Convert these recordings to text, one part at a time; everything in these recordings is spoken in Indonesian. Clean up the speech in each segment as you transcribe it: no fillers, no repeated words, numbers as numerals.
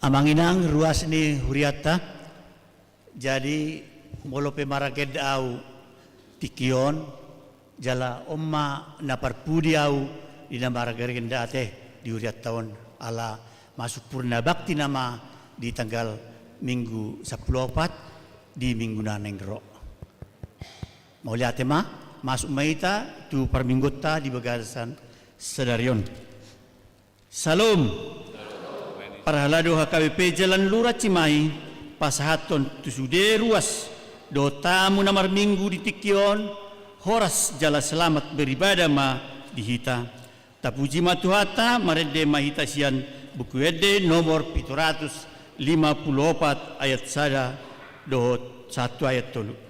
Amanginang ruas ni huriata jadi molo pemaraged au tikion jala omma naparpudi au di namaragenda teh di huriat tahun ala masuk purna bakti nama di tanggal minggu 14 di minggu naneng ro. Mau lihat ma masuk maita tu perminggota di bagasan sedarion. Salam. Parhalado HKBP Jalan Lurah Cimahi pasahaton tu sude ruas do tamu namar minggu di tikion horas jala selamat beribadah ma dihita tapuji matuhata marede mahita sian buku ede nomor 754 ayat sada dohot 1 ayat 3.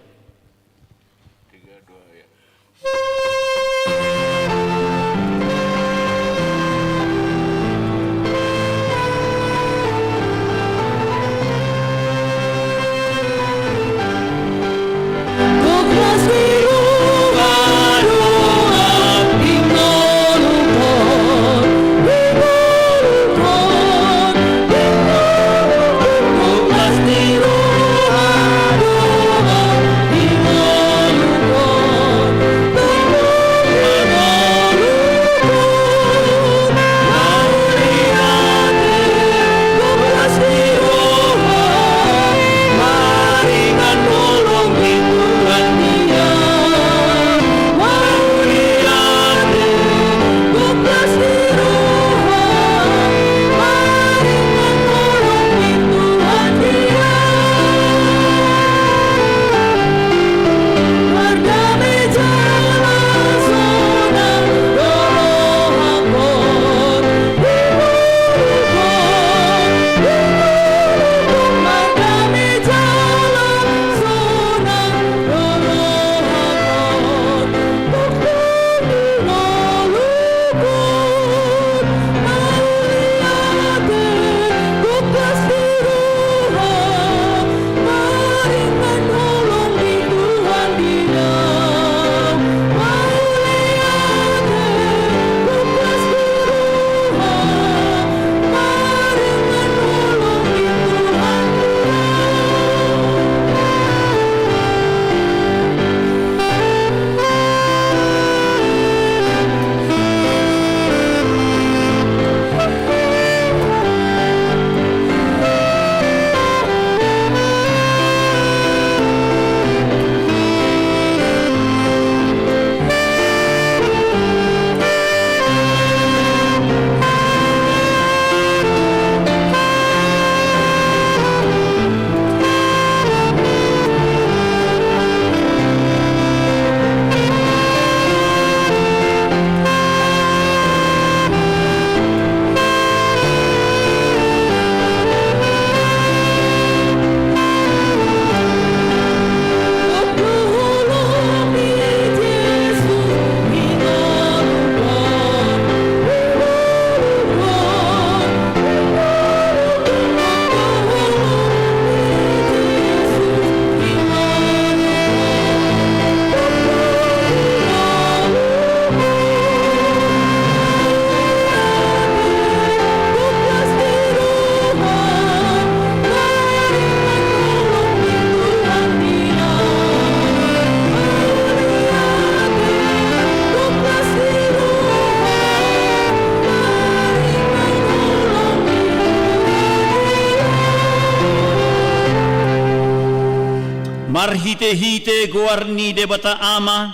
Marhite-hite goarni debata ama,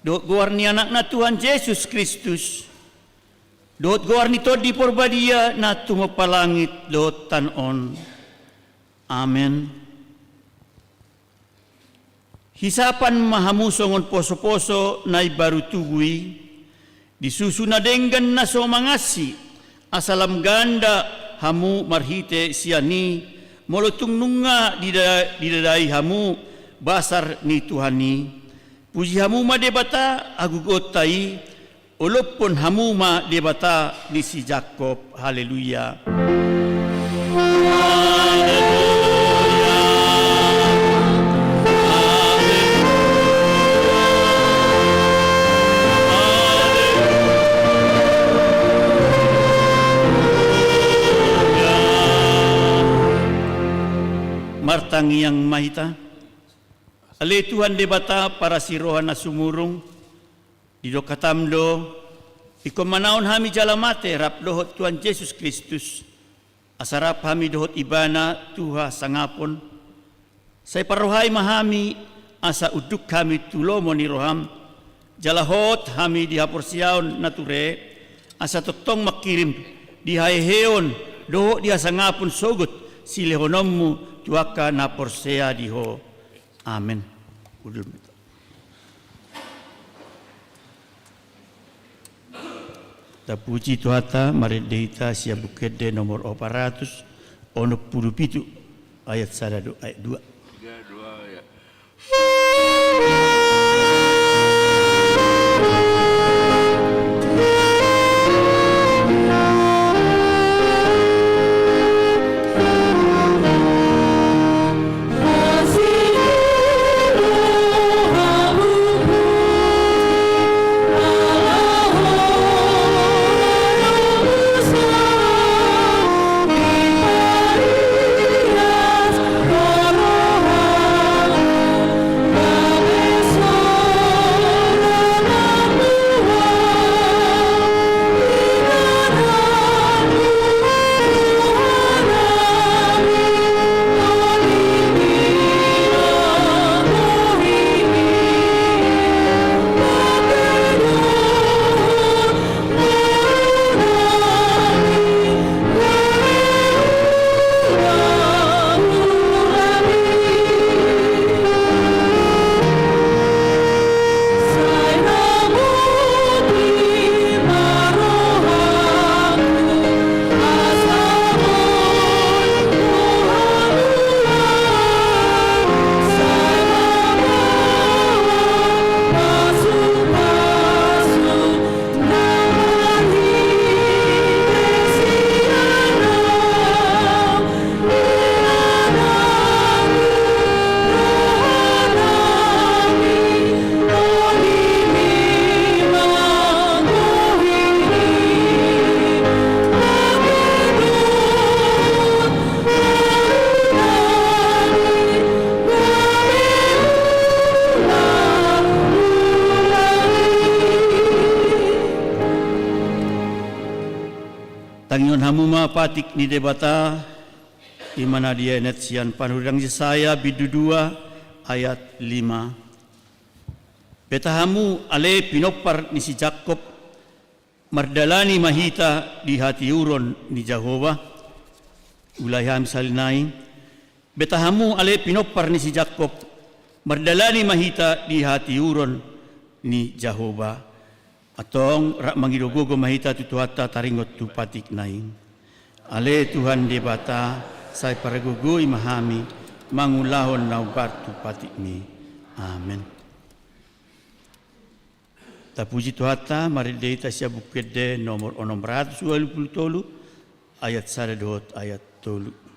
dot goarni anak na Tuhan Yesus Kristus, dot goarni to di porbadia na tumapalangit dot tanon. Amen. Hisapan mahamusongon poso-poso na baru tugui, disusu na denggan na so mangasi, asalam ganda hamu marhite siani, molotung nunga didadai hamu basar ni Tuhani. Puji hamu ma debata agugotai, olopon hamu ma debata ni si Jakob. Haleluya. Haleluya. Sang Hyang Mahita. Ale Tuhan debata para sirohan na sumurong, dido katamdo, iko manaon hami jalamate rap dohot Tuhan Yesus Kristus, asarap hami dohot ibana Tuha sangapon, say parohay mahami asa uduk kami tulomo ni roham, jalahot hami dihapursiaon nature, asa totong makirim dihaheon dohot dia sangapon sogut silehonommu tuaka na porsea diho. Amen. Udul. Tapuji Tuhata maredita sia bukede nomor 400 ono puluh pitu ayat 1 ayat 2. Ya. Tangion hamuma patik ni debata di mana dia net sian panudang Yesaya bidu 2 ayat 5. Betahamu ale pinopar ni si Jakob mardalani mahita di hati uron ni Jehovah. Ulayham salinai. Betahamu ale pinopar ni si Jakob mardalani mahita di hati uron ni Jehovah. Atong rak mangidogogo mahita tutuata taringot tu patik naing. Ale Tuhan debata sai paragugui mahami mangulahon naubar tu patik ni. Amen. Tapuji Tuhata mari deita sia bukede nomor 623 ayat 1 ayat 3.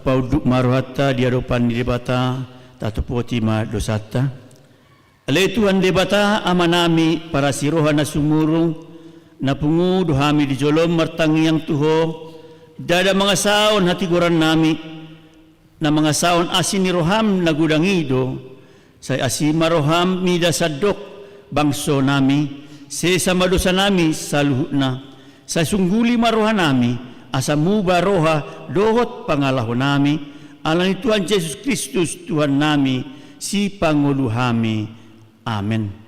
Pauduk maruhata di hadapan debata tatupoti ma dosata. Ale Tuhan debata amanami para siroha na sumurong na pungu duhami di jolom martangiang tuho dada mga saon hatiguran nami na mga saon asin ni roham na gudangido say asima roham mida sadok bangso nami sa madosa nami sa luhut na sa sungguli maroha nami asa muba roha dohot pangalahon nami alang ni Tuhan Yesus Kristus Tuhan nami si panguluhami. Amen.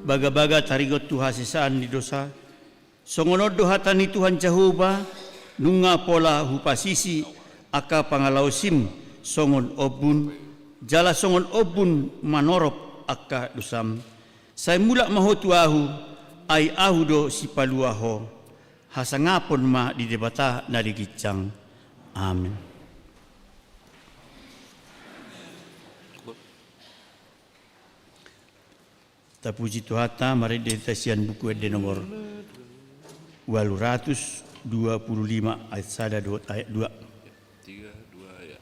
Baga-baga tarigot Tuhan sisaan ni dosa. Songonod dohatan ni Tuhan Jehovah nunga pola hupasisi aka pangalausim songon obun jala songon obun manorop aka dosam. Say mula maho tuahu ay ahudo si paluaho hasangapon ma di debata na digicang. Amin. Tapuji Tuhata, mari ditasian buku ede nomor 825 ayat 1 ayat 2. 3, 2 ya.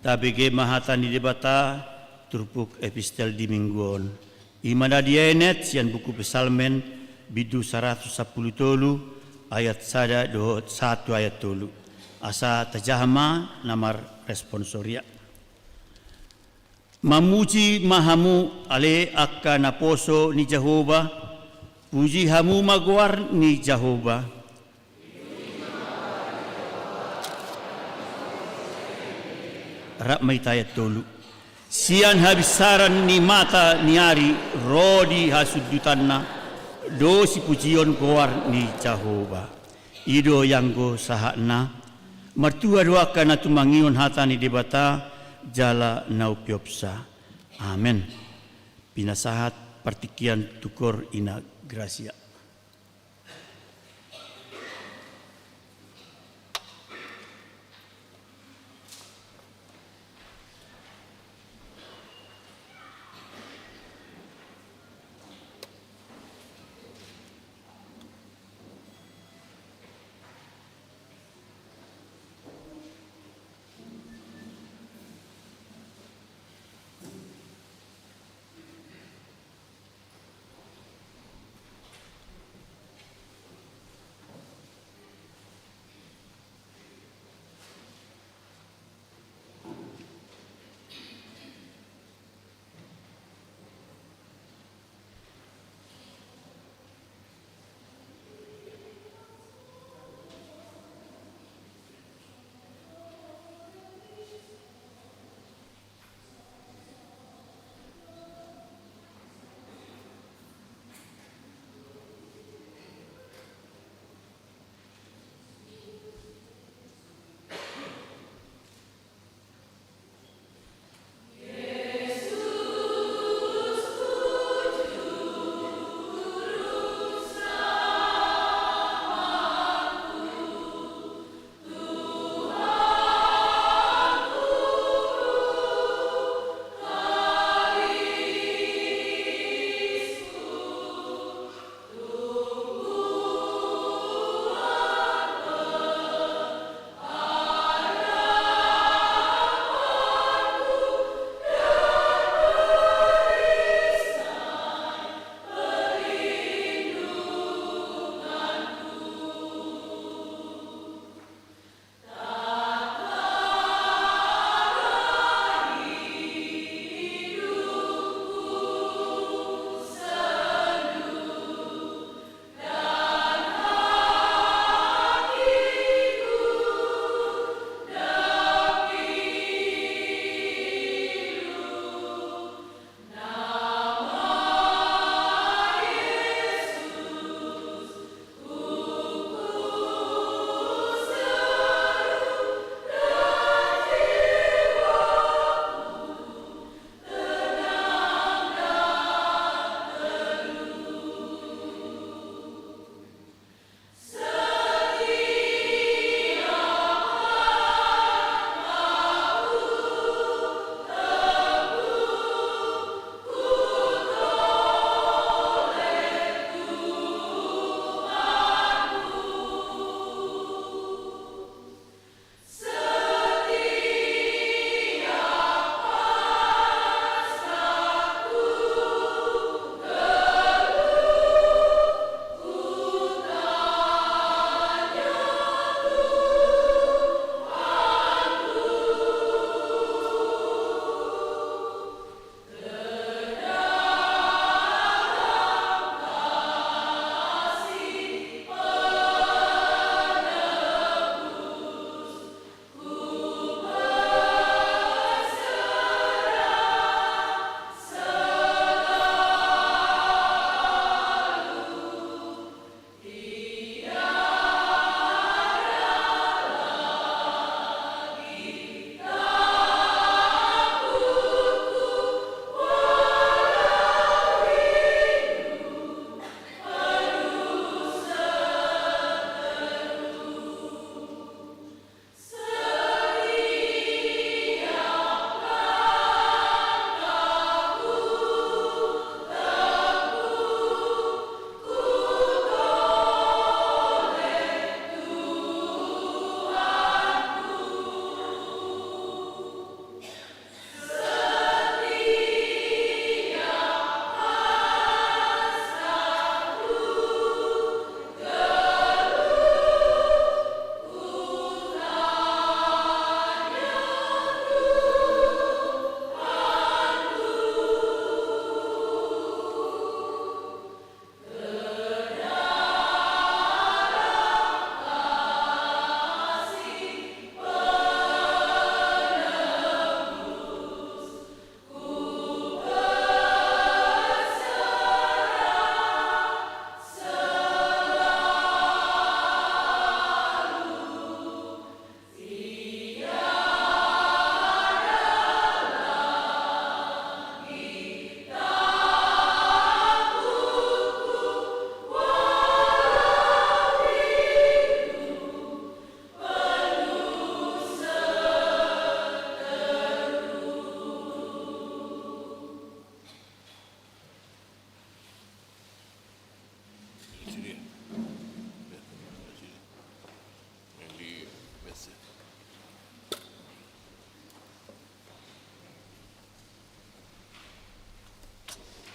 Tabege mahatan di debata turpuk epistel di mingguon. Imana dienet sian buku pesalmen bidu 110 tolu ayat 1 ayat tolu. Asa tajahama namar responsoria. Mamuji mahamu ale akka naposo ni Jehovah. Puji hamu magwar ni Jehovah. Rak may tayat tolu. Sian habisaran ni mata niari rodi hasudutan na do si pujion kuar ni Jehovah. Ido yang go sahak na mertua doakan na tumangion hata ni debata jala naupiopsa. Amen. Pinasahat partikian tukor ina gracia.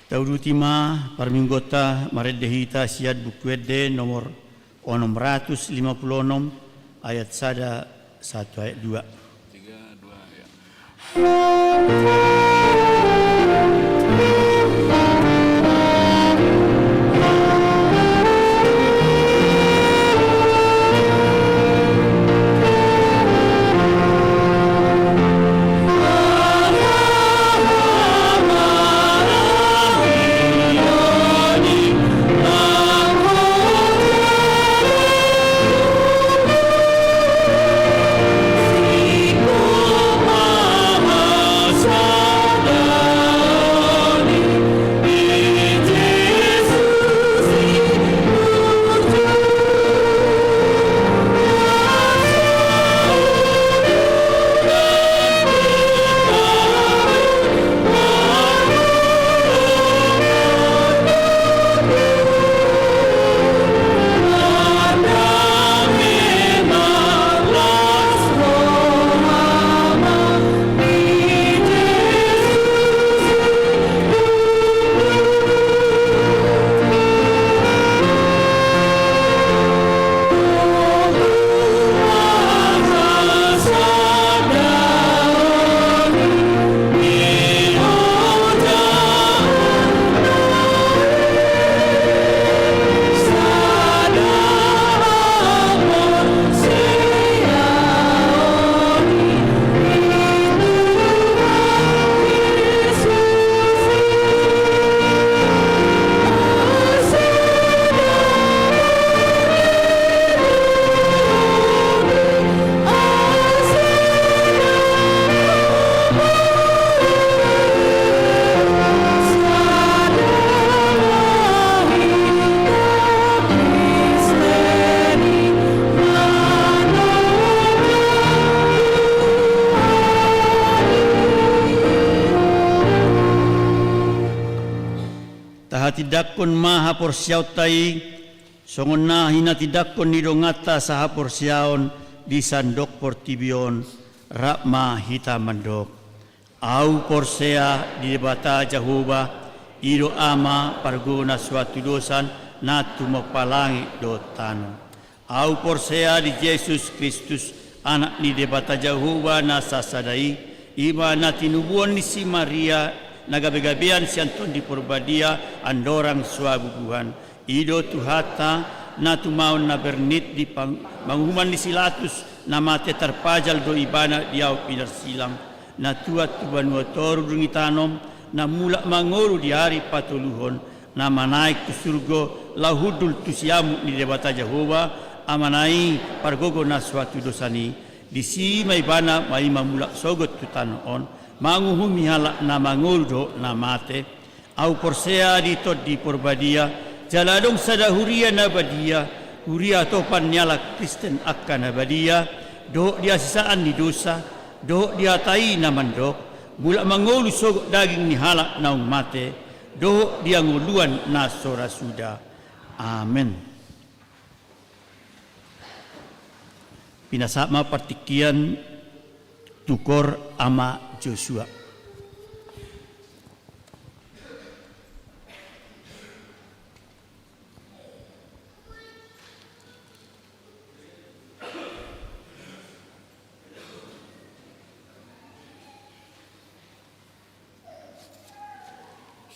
Taudutima parminggota maredehita siad bukuede nomor 656 ayat 1 ayat 2. 3, 2 ya. Tidakon maha porsiautai songonna hina tidakon nidongata saha porsiaon di sandok portibion rakma hita mandok au porsea di debata Jehovah ido ama parguna suatu dosan natu mapalangi dotano au porsea di Yesus Kristus anak di debata Jehovah nasasadai iba natinubuan di si Maria nagabe-gabean si Anton di Purbadia andorang suabubuhan ido tuhata na tumaon na bernit di manghuman di silatus na mate terpajal do ibana diaw pinarsilang na tuat tubanua toru dungitanom na mulak mangolu di hari patuluhon na manaik tu surgo lahudul tu siamu di debata Jehovah amanai pargogo na suatu dosani di si may bana may mamulak sogot tu tanoon manguhumi halak na manguldo na mate au porsea dito di Purbadia jaladong sadahuria na badia huria topan nyala Kristen akan na badia do dia sisaan ni dosa do dia tai na mandok bulak mangulu sogok daging ni halak naung mate do dia nguluan na sora suda. Amin. Pinasama partikian tukor ama Joshua.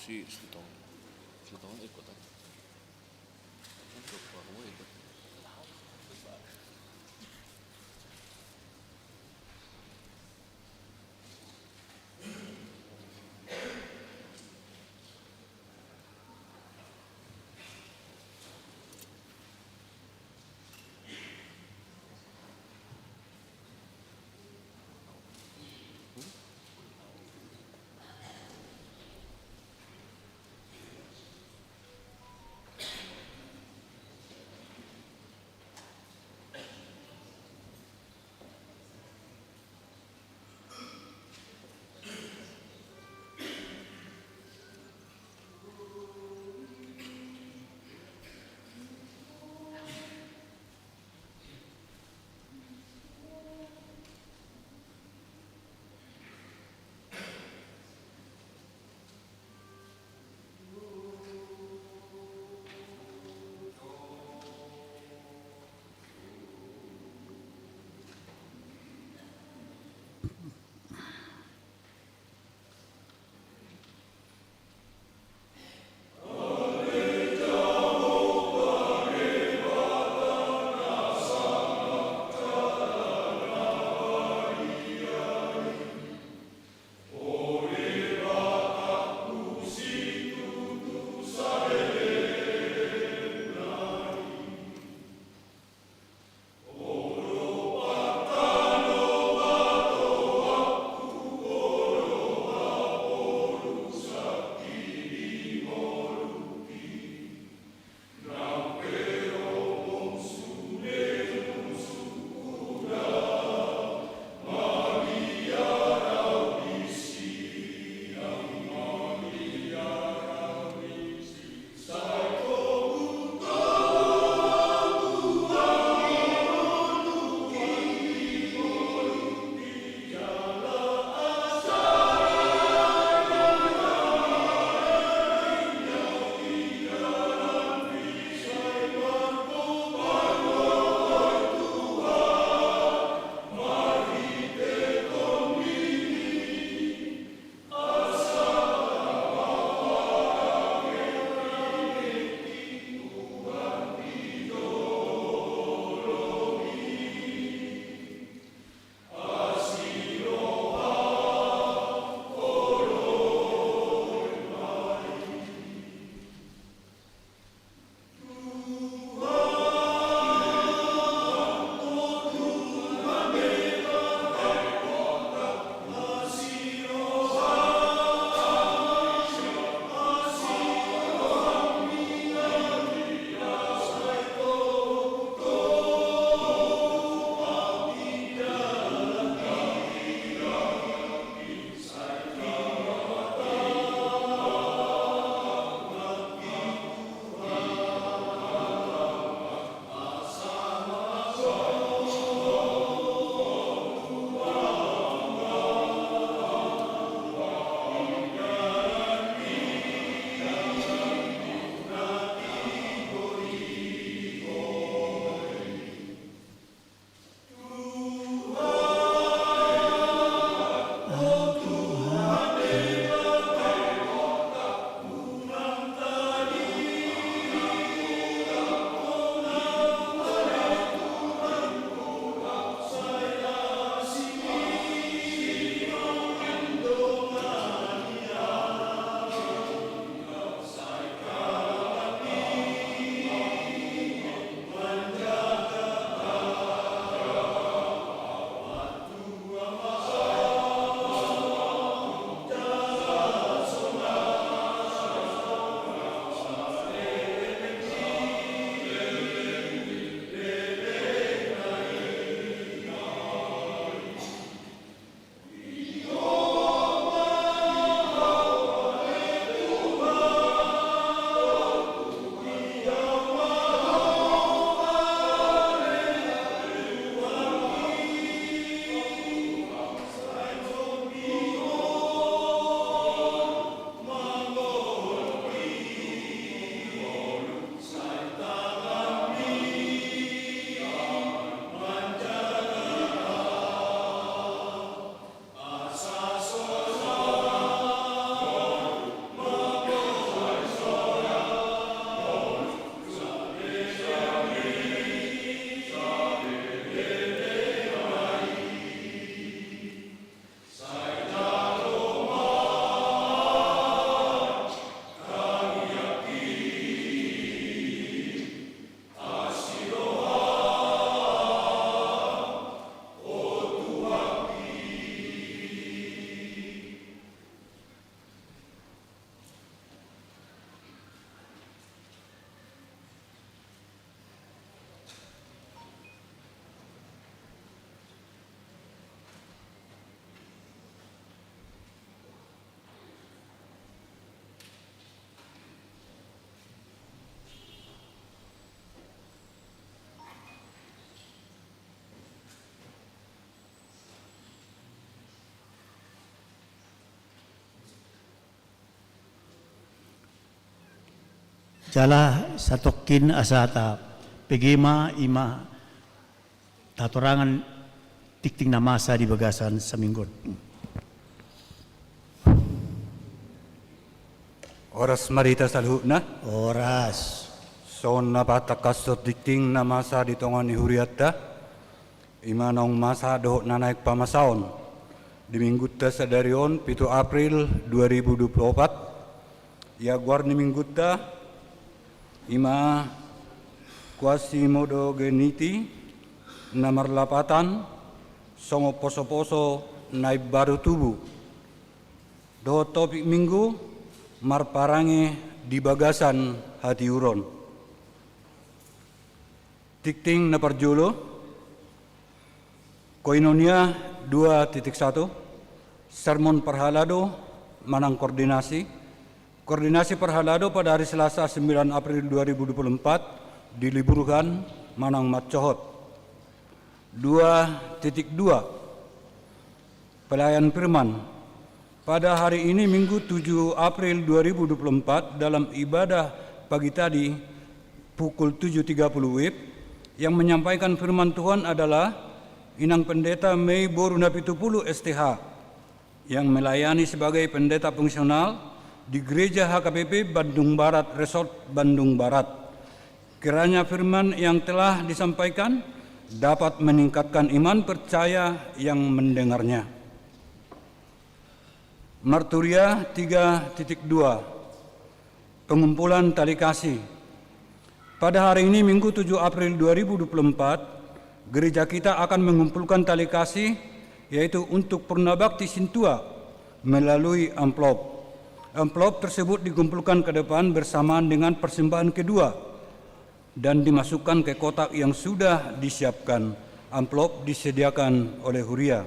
Si Sutong ikut apa? Kamu ikut. Jala satokin asata pegema ima tatorangan tikting na masa di bagasan sa minggon. Oras marita salhuna. Oras. Son napatakasot dikting na masa di tongan ni Huriatta. Imanong masa dohok na naik pamasaon. Di minggu sadarion 7 April 2024. Yaguar ni minggu ima Quasimodo Geniti nomor 8 songo poso-poso naik baru tubuh. Do topik minggu marparange di bagasan hati uron. Tikting na parjulo Koinonia 2.1 Sermon Perhalado manang koordinasi. Koordinasi Perhalado pada hari Selasa 9 April 2024 diliburkan manang matcohot. 2.2 Pelayan Firman. Pada hari ini Minggu 7 April 2024 dalam ibadah pagi tadi pukul 7.30 WIB yang menyampaikan firman Tuhan adalah Inang Pendeta Mei Boru Napitupulu STH yang melayani sebagai pendeta fungsional di Gereja HKBP Bandung Barat Resort Bandung Barat. Kiranya firman yang telah disampaikan dapat meningkatkan iman percaya yang mendengarnya. Marturia 3.2 Pengumpulan Tali Kasih. Pada hari ini Minggu 7 April 2024, gereja kita akan mengumpulkan tali kasih yaitu untuk Purnabakti Sintua melalui amplop. Amplop tersebut dikumpulkan ke depan bersamaan dengan persembahan kedua dan dimasukkan ke kotak yang sudah disiapkan. Amplop disediakan oleh Huria.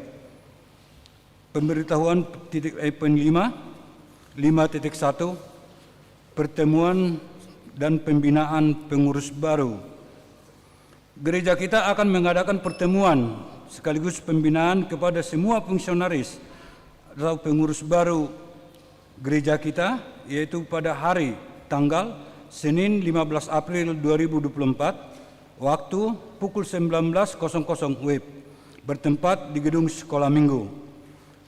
Pemberitahuan titik 5.1 Pertemuan dan pembinaan pengurus baru. Gereja kita akan mengadakan pertemuan sekaligus pembinaan kepada semua fungsionaris atau pengurus baru gereja kita, yaitu pada hari tanggal Senin 15 April 2024 waktu pukul 19.00 WIB bertempat di gedung Sekolah Minggu.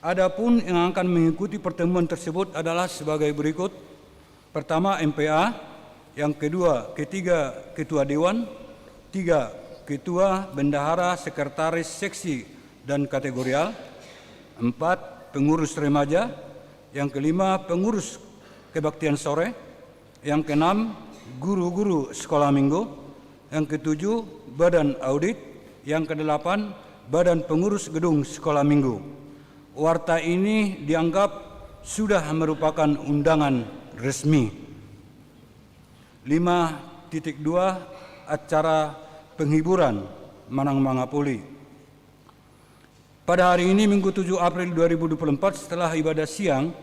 Adapun yang akan mengikuti pertemuan tersebut adalah sebagai berikut. Pertama MPA, yang kedua, ketiga Ketua Dewan, 3 Ketua, Bendahara, Sekretaris, Seksi, dan Kategorial, 4 Pengurus Remaja, yang kelima Pengurus Kebaktian Sore, yang keenam Guru-guru Sekolah Minggu, yang ketujuh Badan Audit, yang kedelapan Badan Pengurus Gedung Sekolah Minggu. Warta ini dianggap sudah merupakan undangan resmi. 5.2 Acara penghiburan Manang Mangapuli. Pada hari ini Minggu 7 April 2024 setelah ibadah siang,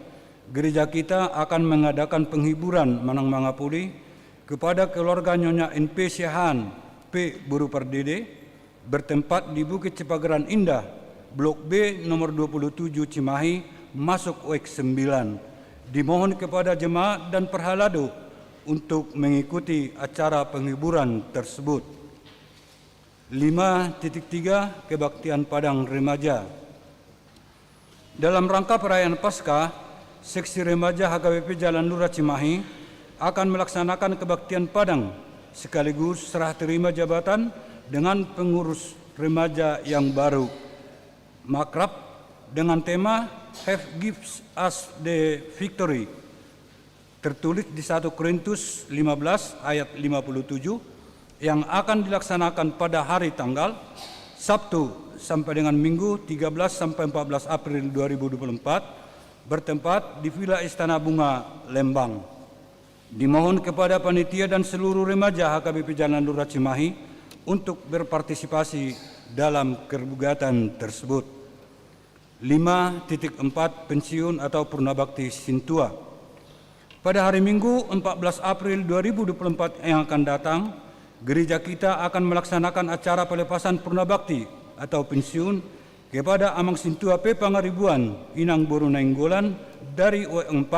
gereja kita akan mengadakan penghiburan Manang Mangapuli kepada keluarga Nyonya NP Syahan P. Buru Pardede bertempat di Bukit Cipageran Indah, Blok B nomor 27 Cimahi, masuk WEK 9. Dimohon kepada jemaat dan perhalado untuk mengikuti acara penghiburan tersebut. 5.3 Kebaktian Padang Remaja. Dalam rangka perayaan Paskah, Seksi Remaja HKBP Jalan Lurah Cimahi akan melaksanakan kebaktian Padang sekaligus serah terima jabatan dengan pengurus remaja yang baru. Makrab dengan tema Have Gives Us the Victory, tertulis di 1 Korintus 15 ayat 57, yang akan dilaksanakan pada hari tanggal Sabtu sampai dengan Minggu 13 sampai 14 April 2024 bertempat di Villa Istana Bunga, Lembang. Dimohon kepada panitia dan seluruh remaja HKBP Jalan Lurah Cimahi untuk berpartisipasi dalam kegiatan tersebut. 5.4 Pensiun atau Purnabakti Sintua. Pada hari Minggu 14 April 2024 yang akan datang, gereja kita akan melaksanakan acara pelepasan Purnabakti atau pensiun kepada Amang Sintua P. Pangaribuan Inang Boru Nainggolan dari W4,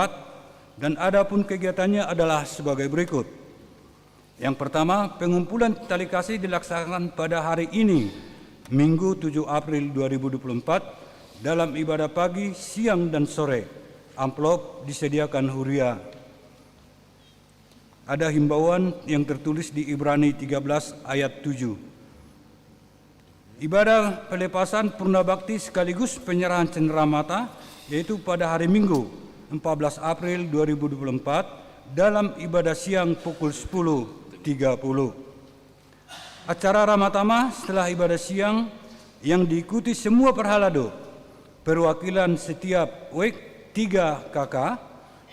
dan adapun kegiatannya adalah sebagai berikut. Yang pertama, pengumpulan tali kasih dilaksanakan pada hari ini, Minggu 7 April 2024, dalam ibadah pagi, siang, dan sore. Amplop disediakan Huria. Ada himbauan yang tertulis di Ibrani 13 ayat 7. Ibadah pelepasan purna bakti sekaligus penyerahan cenderamata, yaitu pada hari Minggu 14 April 2024 dalam ibadah siang pukul 10.30. Acara Ramatama setelah ibadah siang yang diikuti semua perhalado, perwakilan setiap WEK 3 KK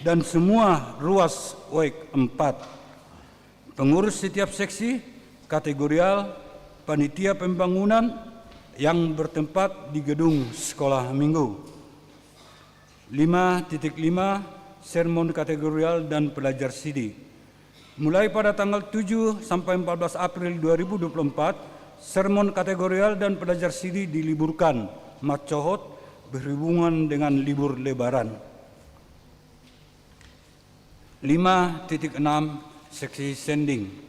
dan semua ruas WEK 4. Pengurus setiap seksi, kategorial, panitia pembangunan yang bertempat di gedung sekolah minggu. 5.5 sermon kategorial dan pelajar CD. Mulai pada tanggal 7 sampai 14 April 2024, sermon kategorial dan pelajar CD diliburkan Matcohot berhubungan dengan libur lebaran. 5.6 seksi sending.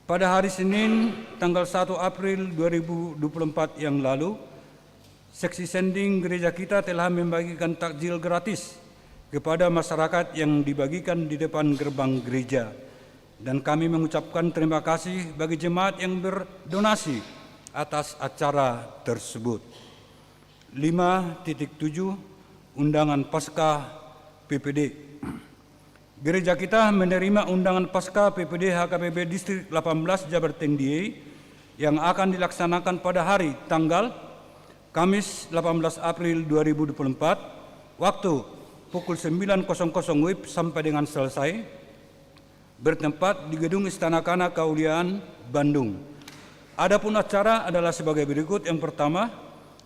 Pada hari Senin, tanggal 1 April 2024 yang lalu, seksi sending gereja kita telah membagikan takjil gratis kepada masyarakat yang dibagikan di depan gerbang gereja. Dan kami mengucapkan terima kasih bagi jemaat yang berdonasi atas acara tersebut. 5.7 Undangan Paskah PPD. Gereja kita menerima undangan Paskah PPD HKBP Distrik 18 Jabarten DIY yang akan dilaksanakan pada hari tanggal Kamis 18 April 2024 waktu pukul 9.00 WIB sampai dengan selesai, bertempat di Gedung Istana Kana Kauliaan, Bandung. Adapun acara adalah sebagai berikut. Yang pertama,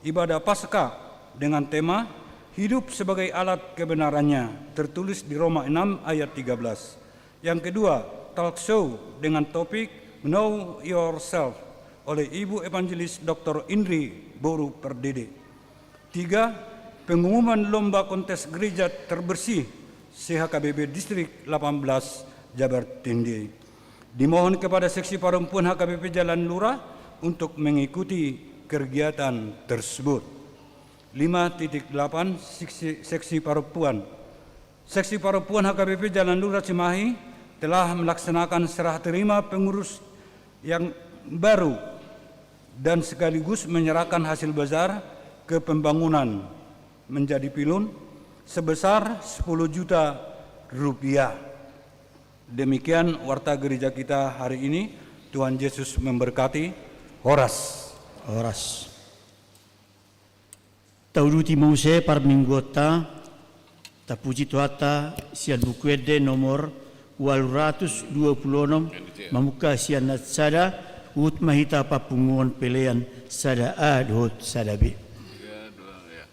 ibadah Paskah dengan tema Hidup sebagai alat kebenarannya, tertulis di Roma 6 ayat 13. Yang kedua, talk show dengan topik Know Yourself oleh Ibu Evangelis Dr. Indri Boru Perdede. 3. Pengumuman lomba kontes gereja terbersih CHKBP Distrik 18 Jabarten DIY. Dimohon kepada seksi perempuan HKBP Jalan Lurah untuk mengikuti kegiatan tersebut. 5.8 seksi perempuan. Seksi perempuan HKBP Jalan Lurah Cimahi telah melaksanakan serah terima pengurus yang baru dan sekaligus menyerahkan hasil bazar ke pembangunan menjadi pilun sebesar 10 juta rupiah. Demikian warta gereja kita hari ini. Tuhan Yesus memberkati. Horas. Horas. Tauduti Mose par minggota tapuji tuata sian bukuede nomor 226 mamuka sian natsada ut mahita papunguan pelean sada adhot sada b. 3, 2, ya.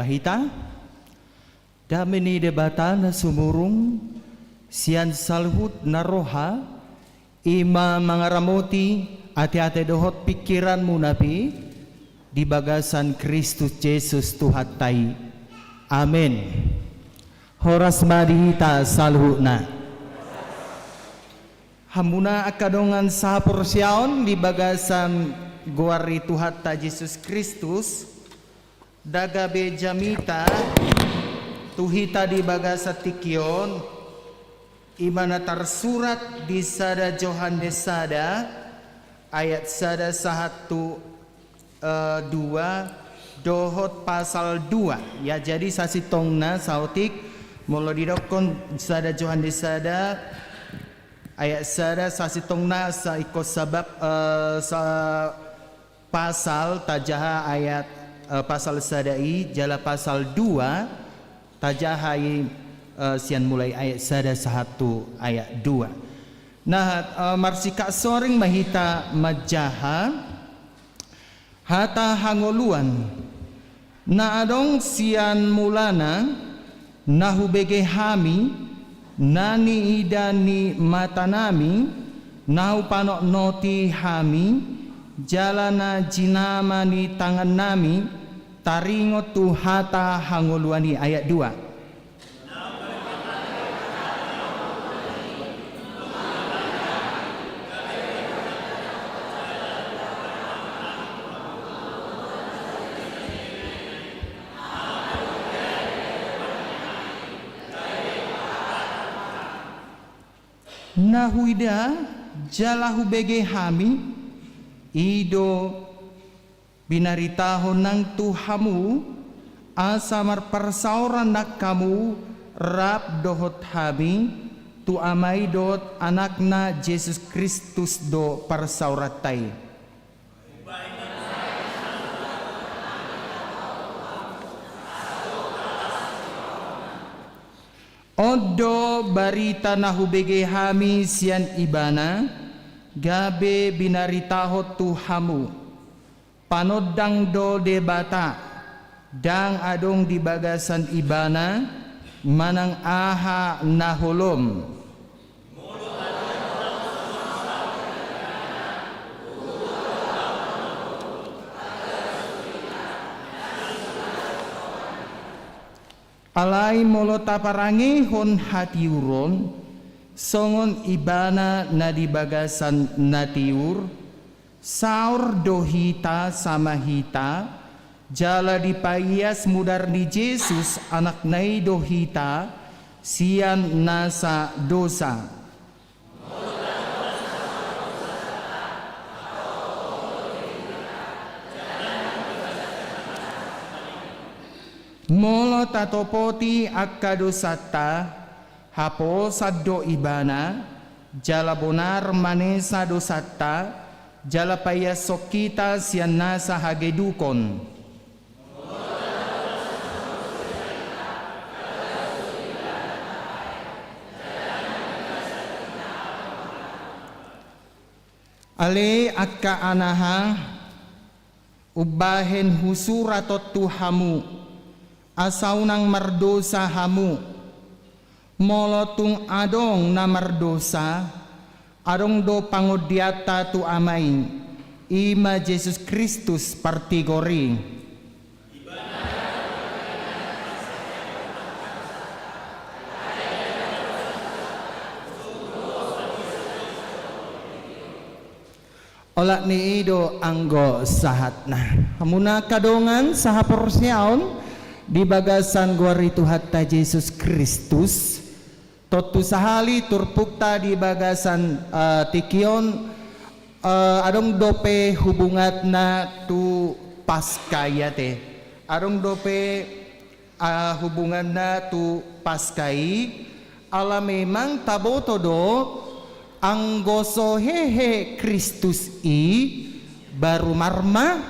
mahita dameni debata na sumurung sian salhut na roha ima mangaramoti ati-ati dohot pikiranmu nabi di bagasan Kristus Yesus Tuhan tai. Amin. Horas madihita salhutna. Hamuna akadongan sa porsyaon di bagasan guari Tuhan ta Yesus Kristus dagabe jamita tuhita di bagasa tikion imana tersurat di sada Johannes sada ayat sada 1-2 dohot pasal 2 ya, jadi sasitongna sautik molo didokon sada Johannes sada ayat sada sasitongna sa ikut sabab sa pasal tajaha ayat pasal sadai jala pasal 2 tajahai sian mulai ayat sada 1 ayat 2. Nah marsika soring mahita majaha hata hangoluan na adong sian mulana nahu bege hami nani idani matanami nahu panok noti hami jalana jinama ni tangan nami taringot tu hata hangoluani ayat 2. Nahuida jalahu bege hami ido binaritaho nang tuhamu asamar persauran nak kamu rap dohot hami tu amai dot anakna Yesus Kristus do persauratai. Odo barita nahubege hami sian ibana gabe binaritaho tuhamu panodang do debata dang adong di bagasan ibana manang aha naholom alai molo taparangi hon hatiuron songon ibana na di bagasan natiur saur dohita sama hita jala dipayas mudar ni Yesus anak nai dohita sian nasa dosa. Molo tatopoti akadosata hapo saddo ibana jala bonar manesa dosata jala payas sokita sian nasa hagedukon. Ale akka anaha ubahen husuratot tuhamu asaw nang mardosa hamu molotung adong na mardosa adong do pangudyata tu amay ima Jesus Kristus partigori olak ni ido anggo sahatna hamuna kadongan sahaporsyaon di bagasan guari Tuhan ta Yesus Kristus totu sahali turpukta di bagasan tikion adong dope hubungat na tu paskaya te adong dope hubungan na tu paskai ala memang taboto do ang goso hehe Kristus baru marma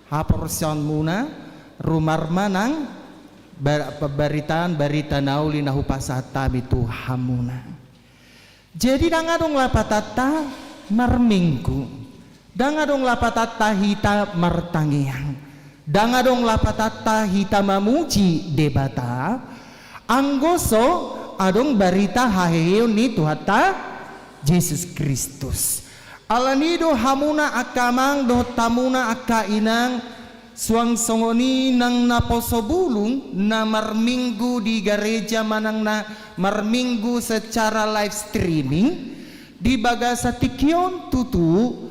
haporsion muna rumarma nang barita nauli na hupasata bitu hamuna. Jadi dangadong lapatata marminggu, dangadong lapatata hita martangiang, dangadong lapatata hita mamuji debata anggoso adong barita haheyo ni Tuhata Yesus Kristus. Alanido hamuna akamang do tamuna akainang suang songoni nang naposobulung na marminggu di gereja manang na marminggu secara live streaming di bagasa tikyon tutu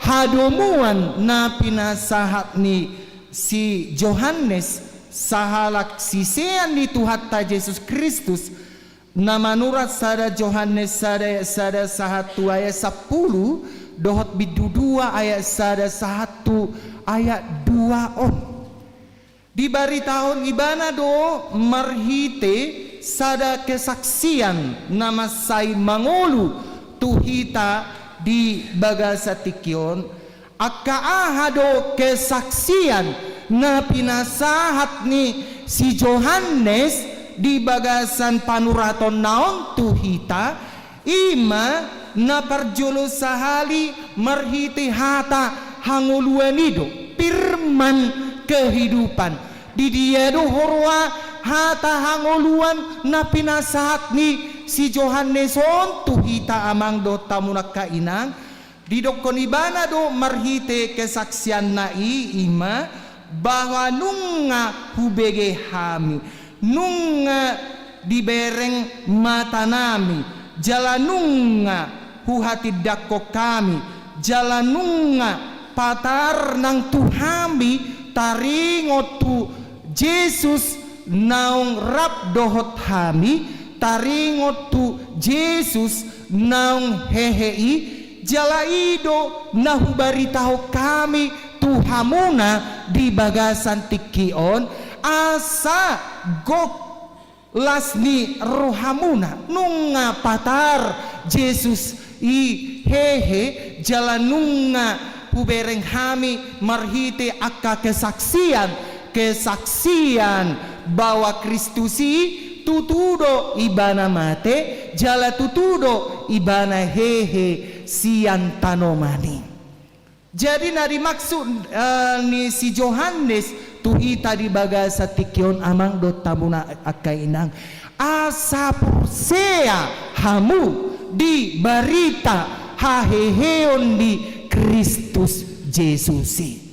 hadomuan na pinasahat ni si Johannes sahalak sisean ni Tuhata Yesus Kristus na manurat sada Johannes sada 1 ayat 10 dohot bidudua ayat sada 1 ayat 2 on di bari tahun ibana do marhite sada kesaksian nama sai mangolu tuhita di bagasa tikyon akaahado kesaksian na pinasahat ni si Johannes di bagasan panuraton naon tuhita ima na parjolo sahali marhiti hata hanguluanido firman kehidupan di dia do horwa hata hanguluan na pinasahat ni si Johannes on tuhita amang do tamunak kainang di dokon ibana do marhite kesaksian na ima bahwa nunga hubege hami nunga dibereng mata nami jalanunga huhati dako kami jalanunga patar nang tuhami taringotu Yesus naung rap dohot hami taringotu Yesus naung hehei jalaido nahubaritaho kami tuhamuna di bagasan tikion asa gok lasni rohamuna nunga patar Yesus i hehe jalanunga hubereng hami marhite akka kesaksian bahwa Kristusi tutudo ibana mate jala tutudo ibana hehe sian tanomani. Jadi nari maksud ni si Johannes tuhita di bagasa tikyon amang do tamuna akainang asa persea hamu di barita haheheon di Kristus Yesusi.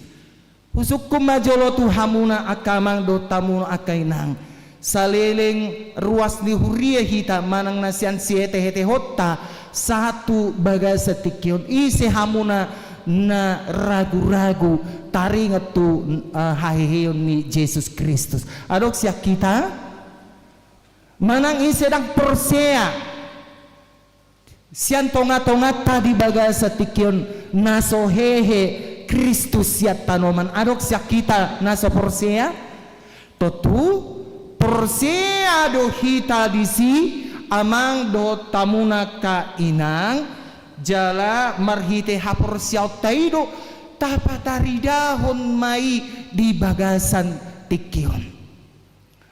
Usuk kumajolo tu hamuna akamang do tamuna akainang saleleng ruas ni huria hita manang nasian siete hete hotta satu bagasa tikyon isi hamuna na ragu-ragu taringat tu haheheon ni Yesus Kristus. Adok siya kita manang isedang persea siyan tonga-tonga tadi bagasa tikyon naso hehe Kristus siya tanoman. Adok siya kita naso persea totu persea do hita disi amang do tamuna ka inang jala marhite hapor siyaw taido tapataridahon mai di bagasan tikyon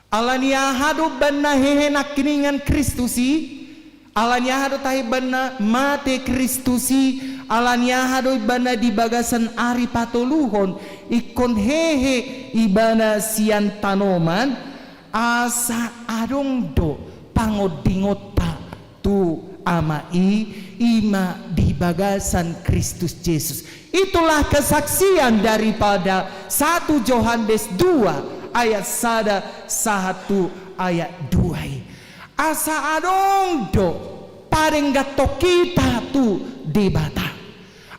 alania hado banna hehenak kiningan Kristusi alania hado tahi banna mate Kristusi alania hado banna di bagasan ari patoluhon ikon hehe ibana sian tanoman asa adong do pangodingota tu amai ima di bagasan Kristus Yesus. Itulah kesaksian daripada 1 Yohanes 2 ayat 1 ayat 2. Asa adong do paring gato kita tu debata.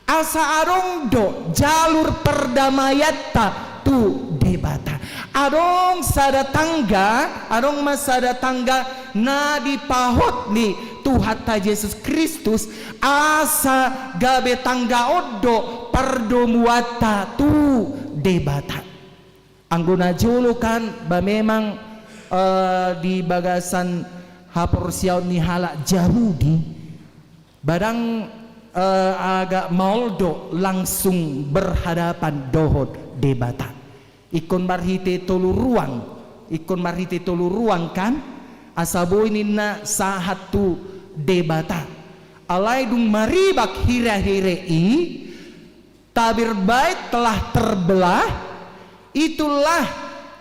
Asa adong do jalur perdamaian tu debata. Adong sada tangga, adong masada tangga na dipahot ni Tuhata Yesus Kristus asa gabe tangga odo perdomuata tu debata. Angguna julu kan ba memang di bagasan hapor siyaw ni hala Yahudi barang agak moldo langsung berhadapan dohot debata. Ikon marhite tolu ruang kan asaboy ninna sahatu debata alay dung maribak hira-hirei tabir bait telah terbelah. Itulah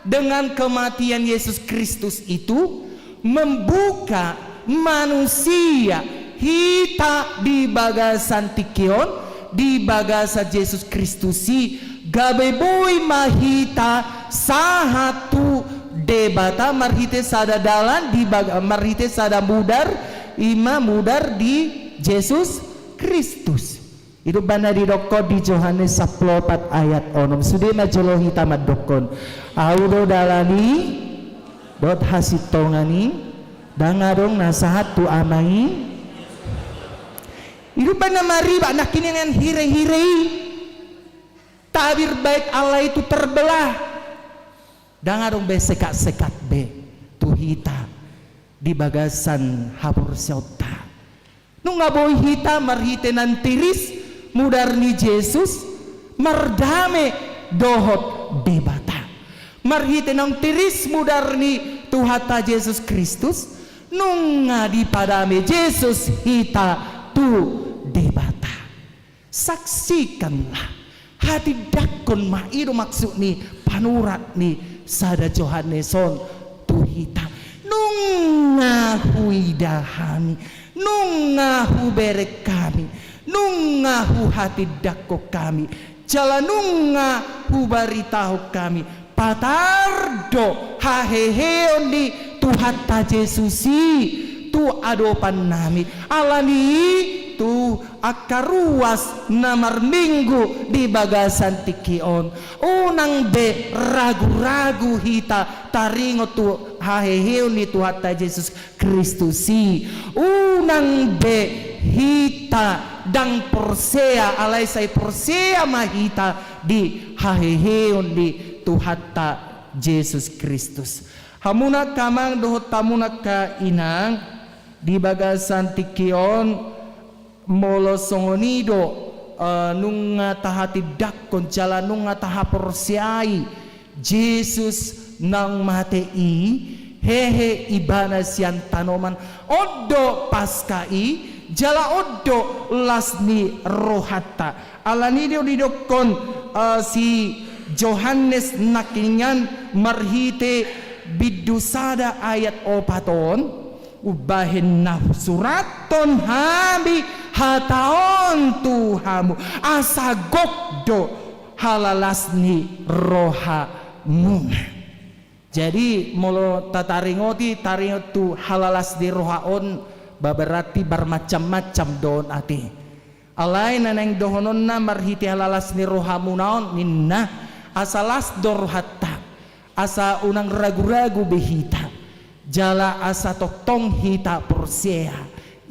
dengan kematian Yesus Kristus itu membuka manusia hita di bagasan tikion, di bagasan Yesus Kristusi gabeboy mahita sahatu debata marhite sada dalan di marhite sada mudar ima mudar di Yesus Kristus. Itu bana didokon di Yohanes 14 ayat 6. Sudah majolo hita madokon. Audo dalani dot hasitongani dangadong nasahat tu amai. Itu bana mari bak nakiningan hire-hirei. Tabir bait Allah itu terbelah. Dangadong be sekat-sekat be tu hita di bagasan hapur syauta. Nung ngaboy hita marhite nan tiris mudar ni Jesus mardame dohot debata. Marhite nang tiris mudar ni Tuhata Yesus Kristus nung di padame Jesus hita tu debata. Saksikanlah hati dakon maido maksud ni panurat ni sada Johanneson tu hita nung ngahui dahani nung ngahu berek kami nung ngahu hati dako kami jalan nung ngahu baritahu kami patardo haheheon di Tuhata Yesusi tu adopan nami alani tu akaruas namar minggu di bagasan tikion unang be ragu-ragu hita taringo tu haheheon ni Tuhata Yesus Kristusi unang be hita dang persea alai sai persea mahita di haheheon di Tuhata Yesus Kristus. Hamuna kamang dohot tamuna ka inang di bagasan tikion molo songonido nung tahati dakon jala nung taha persiai Jesus nang matei hehe ibana sian tanoman odo paskai jala odo lasni rohata alani dio didokon si Johannes nakingan marhite bidusada ayat opaton ubahin na suraton hami hataon tuhamu asagokdo halalasni roha mun. Jadi molo tataringoti taringot tu halalas di rohaon baberati bermacam-macam don ati alai naneng dohonon na marhiti halalas ni rohamu naon ninna asalas dorhata asa unang ragu-ragu behita jala asa toktong hita persea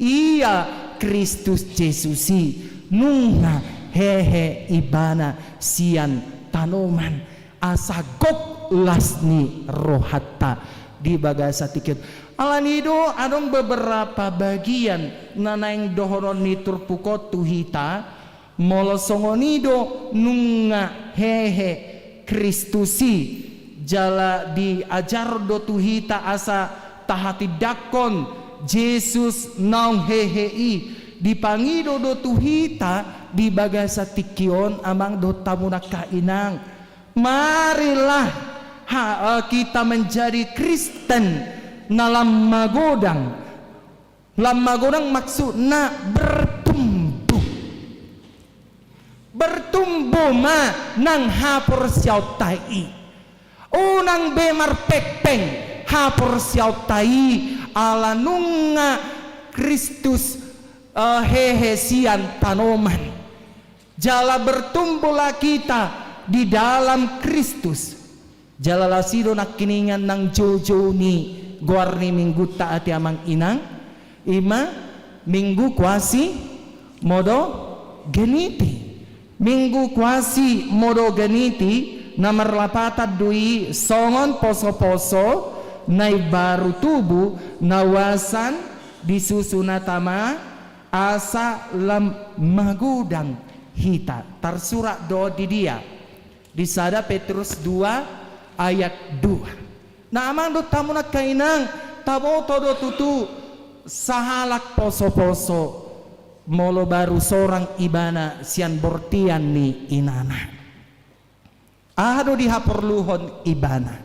iya Kristus Yesusi nunga hehe ibana sian tanoman asa gok lasni rohata di bagasa tikit alanido adong beberapa bagian nanaing dohoron ni turpuko tuhita molosongonido nunga hehe Kristusi jala diajar do tuhita asa tahati dakon Jesus naung hehei dipangido do tuhita di bagasa tikion amang do tamuna kainang marilah kita menjadi Kristen na lammagodang maksudna bertumbuh ma nang hapor siaw tai unang bemar pekpeng hapor siaw tai ala nunga Kristus hehe sian tanoman jala bertumbuhlah kita di dalam Kristus jala lasido nakiningan nang jojo ni guarni minggu taati amang inang ima minggu kuasi modo geniti minggu kuasi modo geniti nomor lapatad dui songon poso-poso nai baru tubuh nawasan disusunatama asa lam magudang hita tersurat do di dia di sada Petrus 2 ayat 2 na amang do tamunat kainang tabo todo tutu sahalak poso-poso molo baru seorang ibana sian bortian ni inana. Ado dihaperluhon ibana.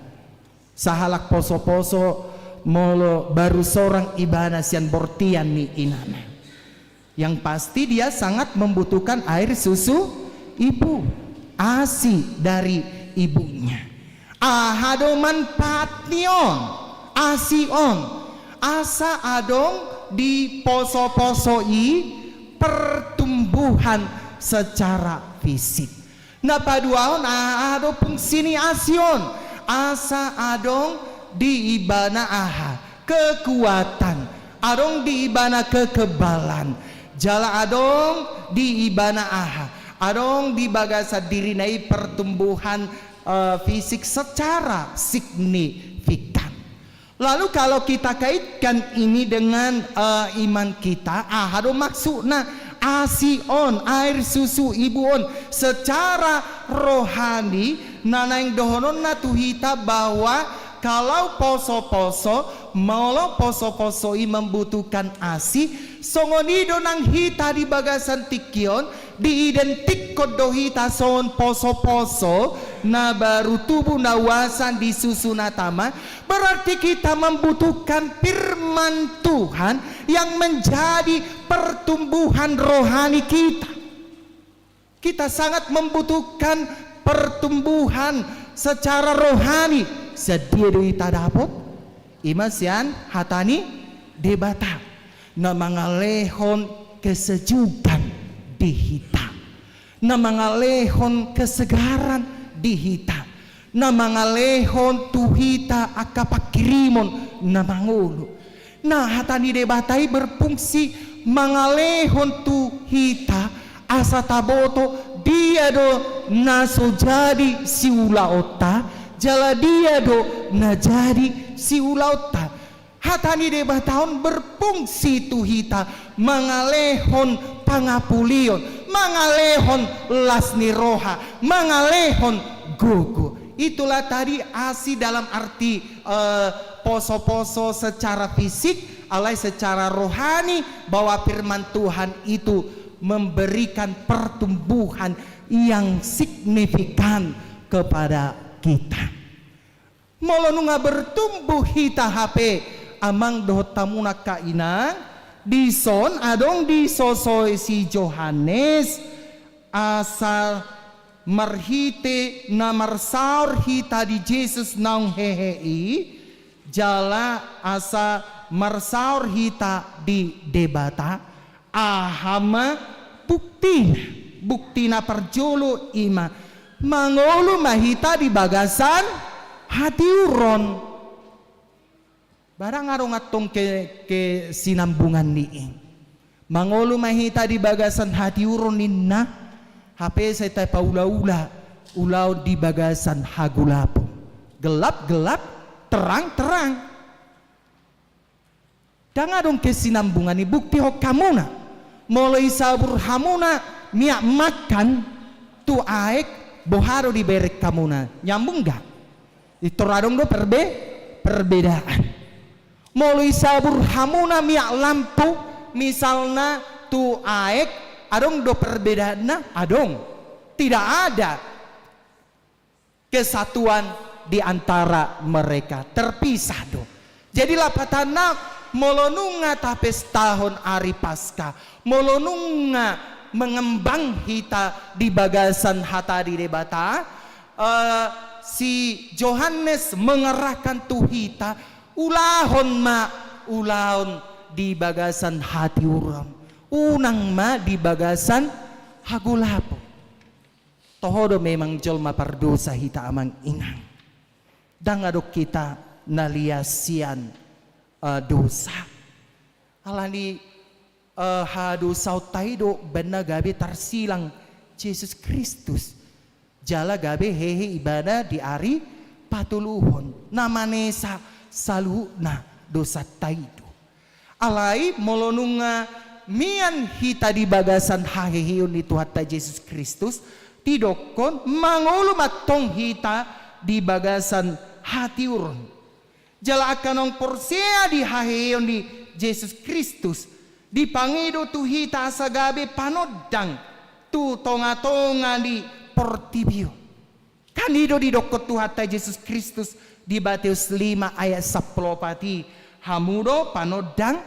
Sahalak poso-poso molo baru seorang ibana sian bortian ni inana. Yang pasti dia sangat membutuhkan air susu ibu, ASI dari ibunya. Ahado manfaatnion, ASI on, asa adong di poso-posoi pertumbuhan secara fisik. Nah paduaon ado fungsi asion, asa adong di ibana aha kekuatan, adong di ibana kekebalan, jala adong di ibana aha, adong di bagasa diri nai pertumbuhan fisik secara signifikan. Lalu kalau kita kaitkan ini dengan iman kita, ahado maksudna asion air susu ibuon secara rohani nanaing dohonon na tuhita bahwa kalau poso-poso molo poso-posoi membutuhkan ASI songonido nang hita di bagasan tikion diidentik kodohita son poso-poso na baru tubuh nawasan di susunatama, berarti kita membutuhkan firman Tuhan yang menjadi pertumbuhan rohani kita. Kita sangat membutuhkan pertumbuhan secara rohani. Sedia kita dapat imasian hatani debata na mangalehon kesejukan di hita, na mangalehon kesegaran di hita, na mangalehon tuhita akapakirimon na mangulu. Nah hatani debatai berfungsi mangalehon tuhita asa taboto dia do naso jadi si ulaota jala dia do na jadi si ulaota. Hatani debataon berfungsi tuhita mangalehon pangapulion, mangalehon lasni roha, mangalehon gogo. Itulah tadi ASI dalam arti poso-poso secara fisik, alai secara rohani, bahwa firman Tuhan itu memberikan pertumbuhan yang signifikan kepada kita. Molonunga bertumbuh hita HP amang dohotamuna kainang dison adong disosoi si Johannes asal marhite na marsaur hita di Jesus naung hehei jala asa marsaur hita di debata ahama bukti na perjolo ima mangolu mahita di bagasan hati uron barang arong atong ke sinambungan niing mangolu mahita di bagasan hati uron ninna hape sa tay paula-ula ulaw di bagasan hagulapo gelap-gelap terang-terang dangadong ke sinambungan ni bukti hok kamuna mulai sabur hamuna miak makan tu aek boharo di berek kamuna nyambung gak itu radong do perbedaan. Mulai sabur hamuna miak lampu misalnya tu aek adong do perbedaan na adong tidak ada kesatuan di antara mereka terpisah do. Jadi lapatana molonunga tapes tahun hari pasca molonunga mengembang hita di bagasan hata di debata si Johannes mengerahkan tuhita ulahon di bagasan hati urang unang ma di bagasan hagulapo tohodo memang jolma pardosa hita amang inang dangadok kita naliasian dosa alani hadosa taido benar gabe tarsilang Yesus Kristus jala gabe hehe ibadah di ari patuluhon namanesa saluna dosa taido alai molonunga mian hita di bagasan hahehiun itu hatta Yesus Kristus tidokon mangulu matong hita di bagasan hati urun jala akanong porsea di hahehiun di Yesus Kristus Dipangido tu hita asagabe panodang tu tonga-tonga di portibio. Kanido di dokot tu hatta Yesus Kristus di Matius 5 ayat 10 hamudo panodang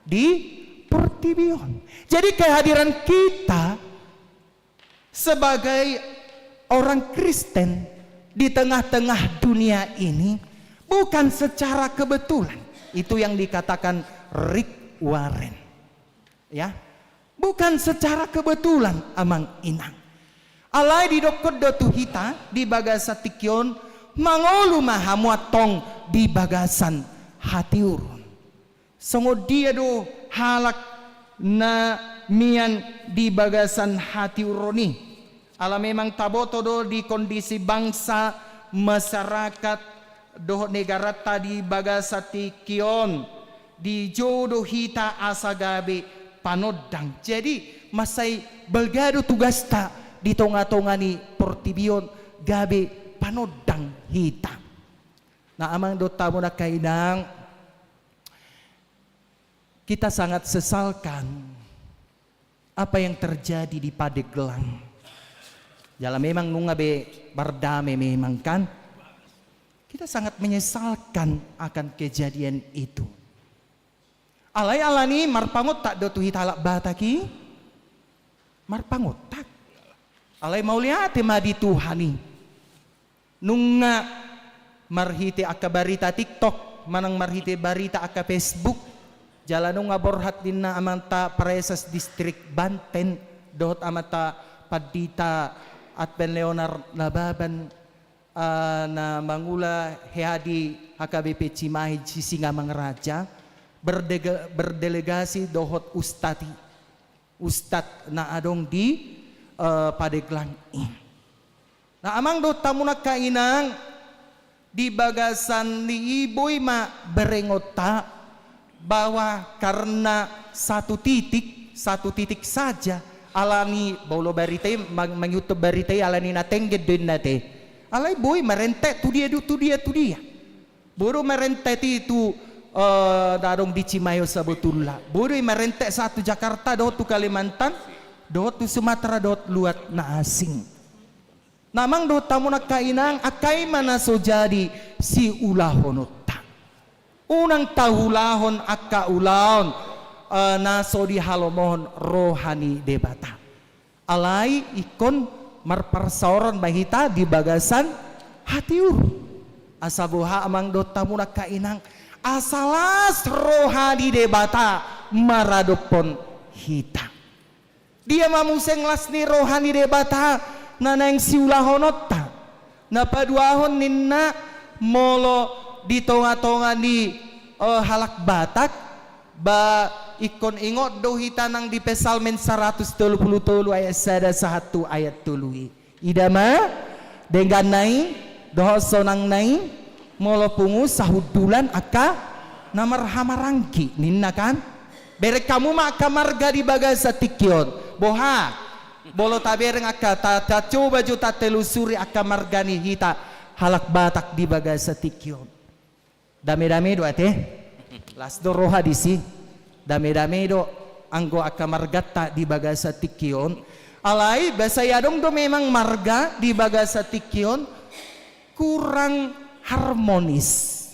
di portibion. Jadi kehadiran kita sebagai orang Kristen di tengah-tengah dunia ini bukan secara kebetulan. Itu yang dikatakan Rick Warren. Ya. Bukan secara kebetulan amang inang. Alai di dokot do tuhita di bagasa tikion mangolu mahamuatong di bagasan hati urun. Songo dia do halak na mian di bagasan hati uruni. Ala memang taboto do di kondisi bangsa masyarakat do negara tadi bagasa tikion di jodoh hita asagabe panodang. Jadi masai belgado tugas ta di tonga-tongani portibion gabe panodang hita. Nah amang do tamu na kainang kita sangat sesalkan apa yang terjadi di Padeglang. Jala memang nunga be bardame memang kan. Kita sangat menyesalkan akan kejadian itu. Alai alani marpangot tak do tuhit halak bataki. Marpangot tak. Alai mau lihat madi Tuhani. Nunga marhite aka barita TikTok, manang marhite barita aka Facebook. Jala nunga borhat din na amanta Paresas District Banten dot amata padita at Ben Leonard Nababan na mangula headi HKBP Cimahi Sisinga Raja berdelegasi dohot ustad na adong di Padeglang ini. Nah amang do tamuna kainang di bagasan ni iboy ma berengota bahwa karena satu titik saja alani baulo barite mang-YouTube barite alani natengged din nate alai boy marente tu dia buru marente itu darong di Cimayo sabutullah buru marente satu Jakarta do tu Kalimantan do tu Sumatera do luat na asing namang do tamu na kainang akay mana so jadi si ulahonota unang tahulahon akka ulahon naso di halomohon rohani debata alai ikon marparsaoran mahita di bagasan hatiur asabuha amang do tamu na kainang asalas rohani debata maradopon hita dia mamuseng lasni rohani debata nanang siulahonota napaduahon ninna molo di tonga-tonga ni halak batak ba ikon ingot do hitanang di Pesalmen 133 ayat 1 ayat 3 idama dengan nai doho sonang nai molo pungu sahudulan aka namarhamarangki ninna kan bere kamu mak kamarga di bagasa tikion boha bolo tabereng aka ta coba juta telusuri aka margani hita halak batak di bagasa tikion dame-dame do ate las do roha disi dame-dame do anggo aka margata di bagasa tikion alai basa yadong do memang marga di bagasa tikion kurang harmonis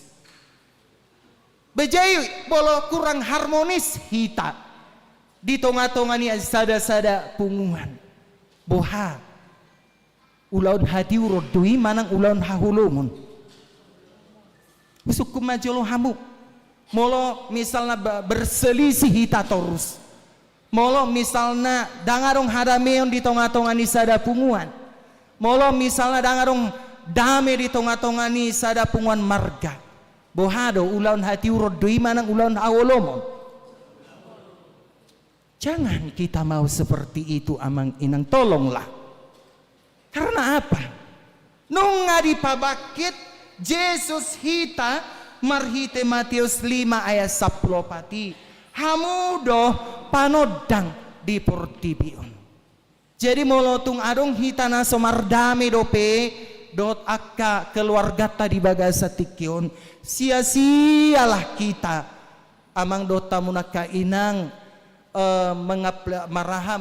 bejai bolo kurang harmonis hita di tonga-tonga ni sada-sada punguan boha ulaun hati urodui manang ulaun hahulungun usuk kumajolo hamu molo misalnya berselisih hita terus molo misalnya dangarong hadameon di tonga-tonga ni sada punguan molo misalnya dangarong dame di tonga-tonga ni sada punguan marga bohado ulaun hati urodui manang ulaun hahulungun. Jangan kita mau seperti itu amang inang tolonglah. Karena apa? Nunga di pabakit Yesus hita marhite Matius 5 ayat 10 hamudo panodang di portibion. Jadi molotung adong hita na somardame dope dot akka keluarga tadi bagasa tikion sia-sialah kita amang dota munaka inang maraha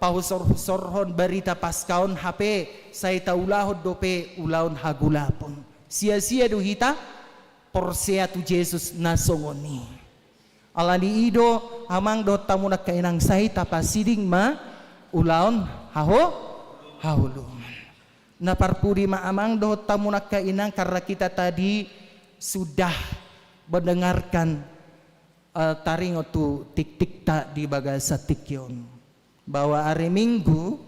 pahusor-husorhon berita paskaon HP saya taulahod dope ulaun hagulapon sia-sia do hita porsea tu Jesus nasongoni alani ido amang do tamu nak kainang sai tapasiding ma ulaun hahulum na parpudi ma amang do tamu nak kainang karena kita tadi sudah mendengarkan taringo tu tik-tik tak di bagasa tikyon bahwa hari Minggu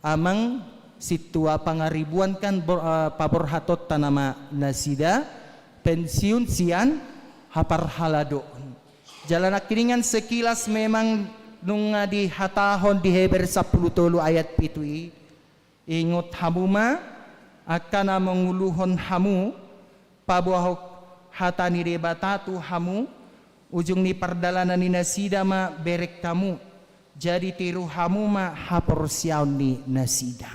amang situa pangaribuan kan pabor hatot tanama nasida pensiun sian hapar haladoon jalan akiringan sekilas memang nunga di hatahon di Heber 10 ayat pitui ingot hamuma akan menguluhon hamu pabuahok hatani debatatu hamu ujung ni perdalanan ni nasida ma berek kamu jadi tiru hamu ma haporsiaun ni nasida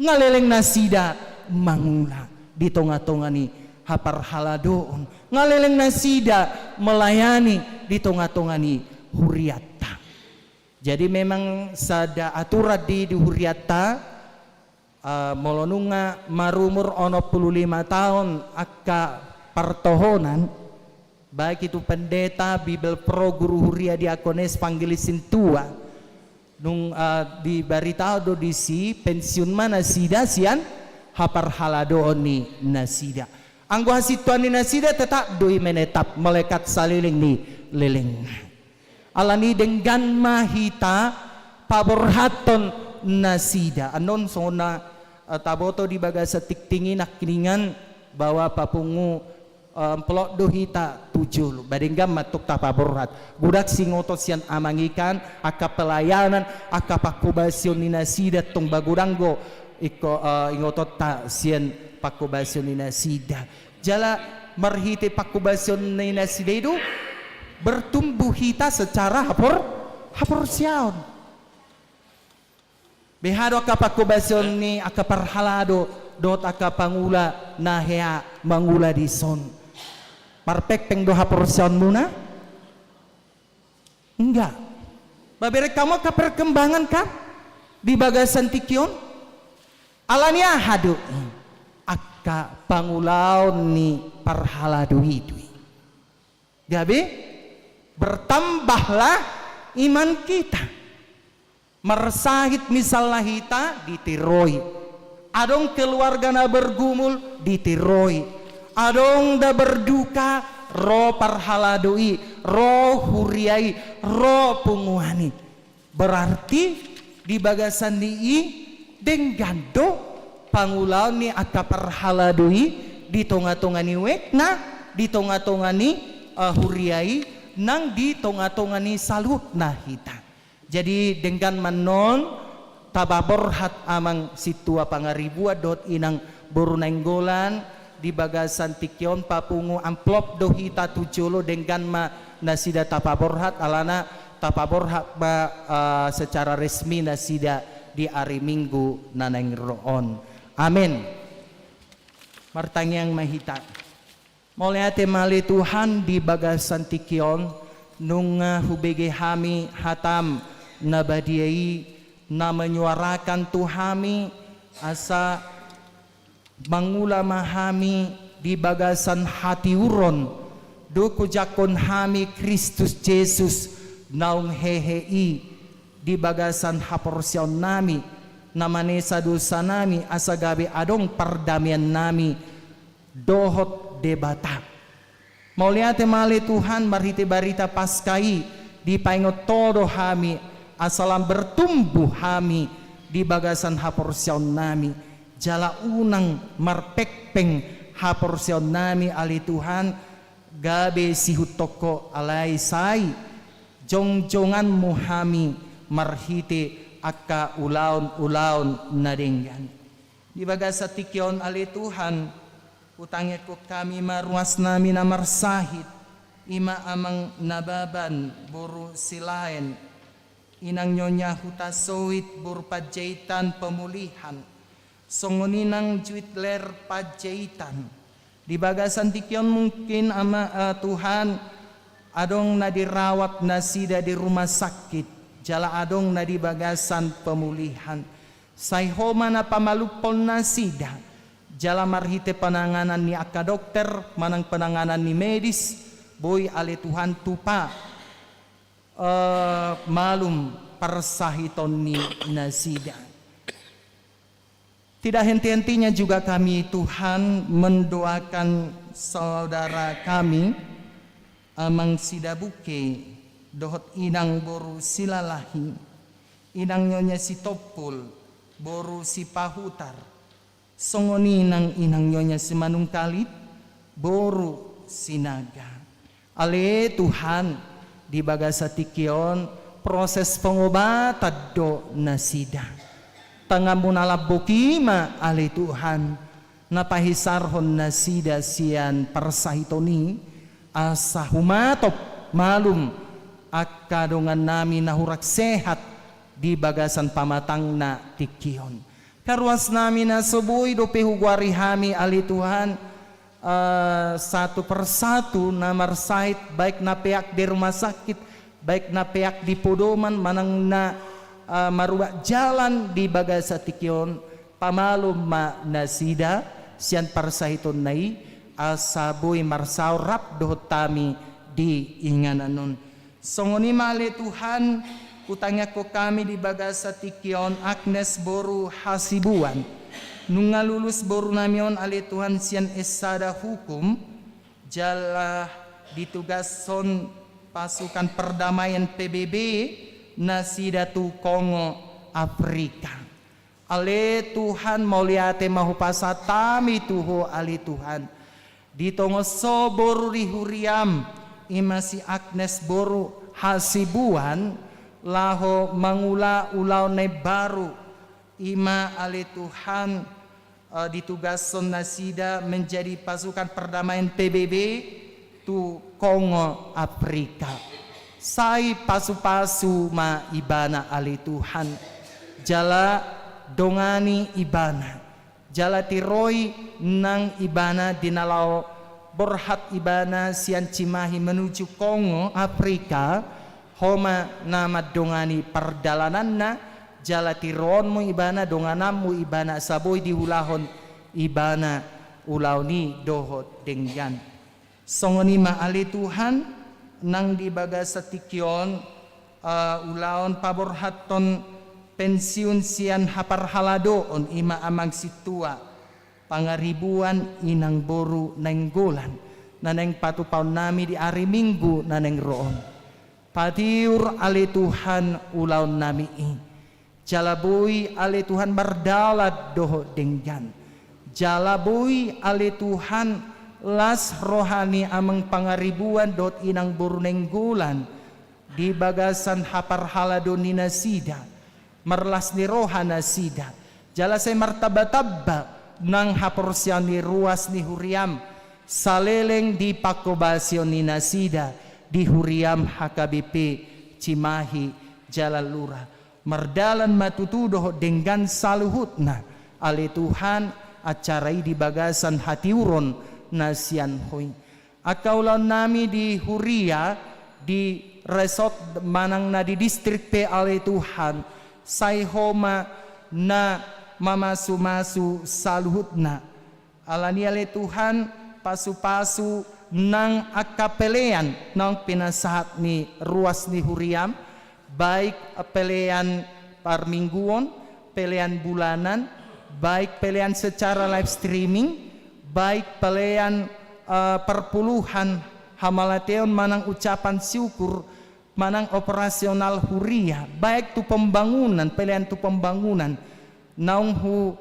ngaleleng nasida mangula di tonga-tonga ni hapar haladoon ngaleleng nasida melayani di tonga-tonga ni huriata jadi memang sada aturan di huriata molonunga marumur 55 tahun akka partohonan baik itu pendeta Bibel Pro guru huria diakones panggilisin tua nung di barita do disi pensiun mana nasida sian hapar halado ni nasida anggo hasituan ni nasida tetap doi menetap melekat saliling ni leleng alani dengan mahita paborhaton nasida anon sona taboto di bagasa tiktingin akiningan bahwa papungu pelok dohita tujul badinggam matuk tapaborhat budak singoto sian amangikan aka pelayanan aka pakubasion ni nasida tong baguranggo iko ingotot ta sian pakubasion ni nasida jala marhite pakubasion ni nasida itu bertumbuh hita secara hapor siaon behado aka pakubasion ni aka parhalado dot aka pangula nahea mangula di son parpek pengdoha porsion muna enggak babere kamu ke perkembangan kah di bagasan tikyon alania hadu akka pangulaw ni parhaladu hidui gabi bertambahlah iman kita mersahit misalnya hita ditiroi adong keluarga na bergumul ditiroi adong da berduka ro parhaladui ro huriai ro punguani berarti di bagasan ni denggando pangulaw ni aka parhaladui di tonga-tonga ni wekna di tonga-tonga ni huriai nang di tonga-tonga ni salut na hita jadi dengan manon tababorhat amang situa pangaribua dot inang borunenggolan di bagasan tikyon papungu amplop dohita tujulo dengan ma nasida tapaborhat alana tapaborhat ma secara resmi nasida di hari Minggu naneng roon amin martangyang mahita moleate mali Tuhan di bagasan tikyon nung hubege hami hatam nabadiai na menyuarakan Tuhami asa mangula mahami di bagasan hati uron duku jakon hami Kristus Yesus naung hehei di bagasan haporsion nami namanesa dosa nami asa gabe adong perdamaian nami dohot debata mauliate mali Tuhan marhite barita paskai di paingot todo hami asalam bertumbuh hami di bagasan haporsion nami jala unang marpekpeng haporsion nami ali Tuhan gabe sihutoko alai sai jongjongan muhami marhite akka ulaun nadenggan di bagasa tikyon ali Tuhan utangit ko kami maruas nami na marsahit ima amang nababan buru silain inang nyonya hutasowit buru pajaitan pemulihan songoninang juitler pajaitan di bagasan tikyon mungkin ama Tuhan adong na dirawat na sida di rumah sakit, jala adong na di bagasan pemulihan. Sayhoma na pamalupol na sida, jala marhite penanganan ni aka dokter, manang penanganan ni medis, boy ale Tuhan tupa malum persahiton ni nasida. Tidak henti-hentinya juga kami Tuhan mendoakan saudara kami amang sidabuke dohot inang boru silalahi, inang nyonya si topul boru si pahutar, songoni inang nyonya si manungkalit boru sinaga. Ale Tuhan di bagasa tikion proses pengobatan do nasida. Tangamunala bukima ali Tuhan napahisarhon nasida sian persahitoni asa humatop malum akadongan nami nahurak sehat di bagasan pamatang na tikion. Karuas nami na subuhi do pehugwari hami ali Tuhan satu persatu na marsahit baik na pihak di rumah sakit, baik na pihak di podoman manang na marubah jalan di bagasa tikion pamalum ma nasida sian parsahiton nai asaboy marsaw rap dohot tami di ingananon. Songoni male Tuhan kutanya ko kami di bagasa tikion Agnes boru hasibuan nunga lulus boru namion ale Tuhan sian esada hukum jala ditugason pasukan perdamaian PBB nasida tu Kongo Afrika. Ale Tuhan mauliate mahupasa tami tuho ali Tuhan. Ditongo so boru rihuriam imasi Agnes boru hasibuan laho mangula ulau ne baru ima ali Tuhan ditugason nasida menjadi pasukan perdamaian PBB tu Kongo Afrika. Sai pasu-pasu ma ibana ali Tuhan jala dongani ibana jala tiroi nang ibana dinalau borhat ibana sian Cimahi menuju Kongo Afrika homa nama dongani perdalananna jala tironmu ibana donganamu ibana saboy dihulahon ibana ulauni dohot dengyan songoni ma ali Tuhan nang di bagasa tikion ulaon paborhaton pensiun sian hapar haladoon ima amang situa pangaribuan inang boru nenggolan naneng patupaon nami di hari Minggu naneng roon patiur ali Tuhan ulaon nami jalabui ali Tuhan berdalad doho denggan jalabui ali Tuhan las rohani amang pangaribuan dot inang burunenggulan di bagasan hapar haladon ni nasida merlas ni rohana sida jalasay martaba-taba nang haporsian ni ruas ni huriam saleleng di pakobasyon ni nasida di huriam HKBP Cimahi Jalalura merdalan matutudoh dengan saluhutna ali Tuhan acarai di bagasan hatiuron nasian hoy akaulaon nami di Huria di resort manang na di distrik pe ale Tuhan sayhoma na mamasu-masu saluhutna alani ale Tuhan pasu-pasu nang akapelean nang pinasahat ni ruas ni Huriam baik pelean parmingguon pelean bulanan baik pelean secara live streaming baik pelean perpuluhan hamalateon manang ucapan syukur manang operasional Huria baik tu pembangunan pelean tu pembangunan naung hu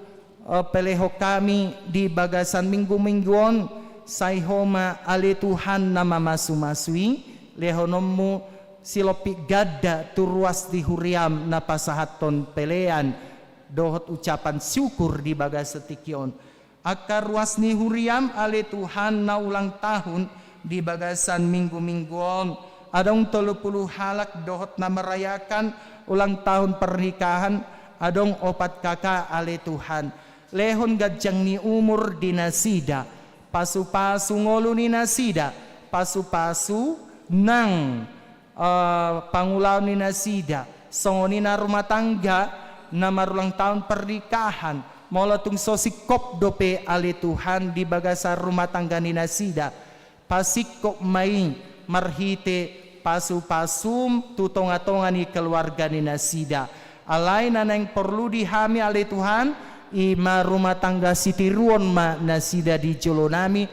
peleho kami di bagasan minggu-mingguon sayhoma ale Tuhan nama masu-masui lehonomu silopi gada tu ruas di Huriam na pasahaton pelean dohot ucapan syukur di bagasa tikion akar ruas ni Huriam ale Tuhan na ulang tahun di bagasan minggu-mingguon adong 30 halak dohot na merayakan ulang tahun pernikahan adong 4 kakak ale Tuhan lehon gajang ni umur di nasida pasu-pasu ngolu ni nasida pasu-pasu nang pangulaw ni Nasida songoni na rumah tangga na marulang tahun pernikahan molatung sosikop dope ali Tuhan di bagasa rumah tangga ni Nasida pasikop mai marhite pasu-pasum tutonga-tonga ni keluarga ni Nasida alai nanang perlu dihami ali Tuhan ima rumah tangga sitiruon ma Nasida di Jolonami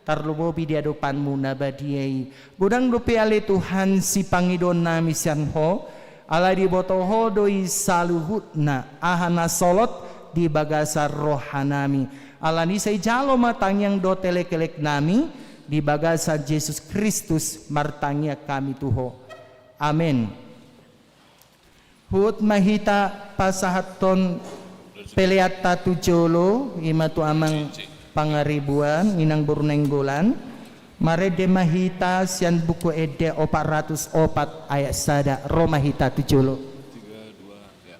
tarlubobi di hadapanmu nabadiai gudang dope ale Tuhan si pangidon nami sianho ala di botoho doi saluhutna ahana solot di bagasa rohanami ala ni say jalo matang yang do telek-telek nami di bagasa Yesus Kristus martangnya kami tuho amin. Hut mahita pasahaton peleata tujolo imatu amang pangaribuan inang burunenggolan mare de mahita sian buku ede 404 ayat sada romahita tujolo 3, 2 ya.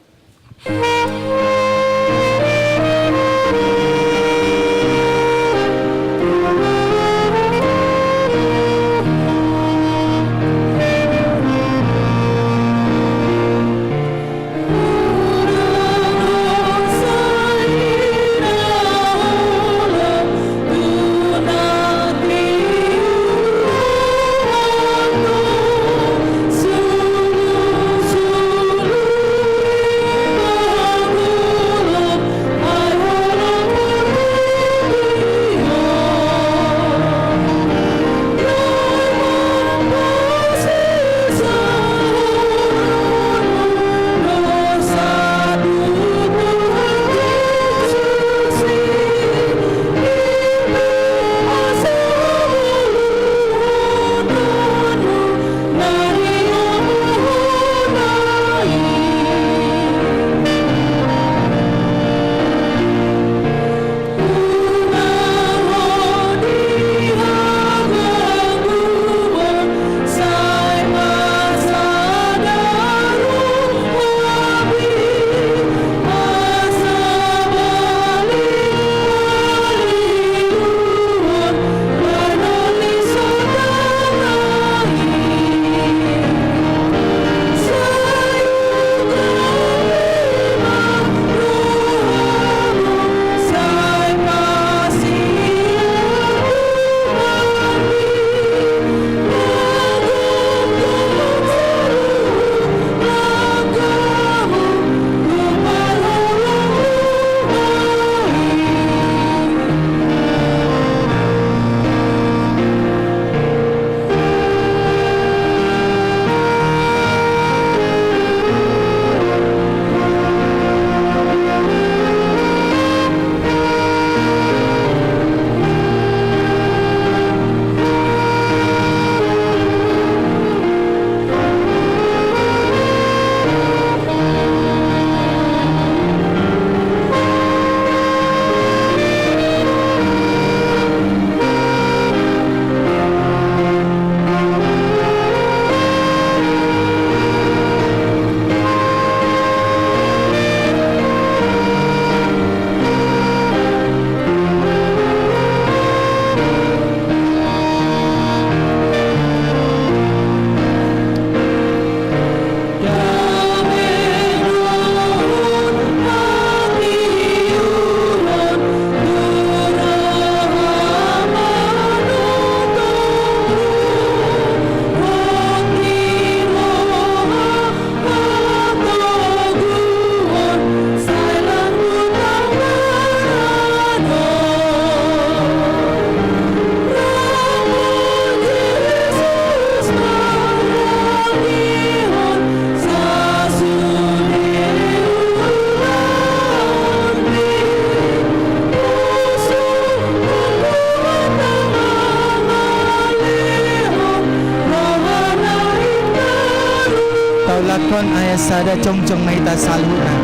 lakon ayah sada cong-cong maita saluran.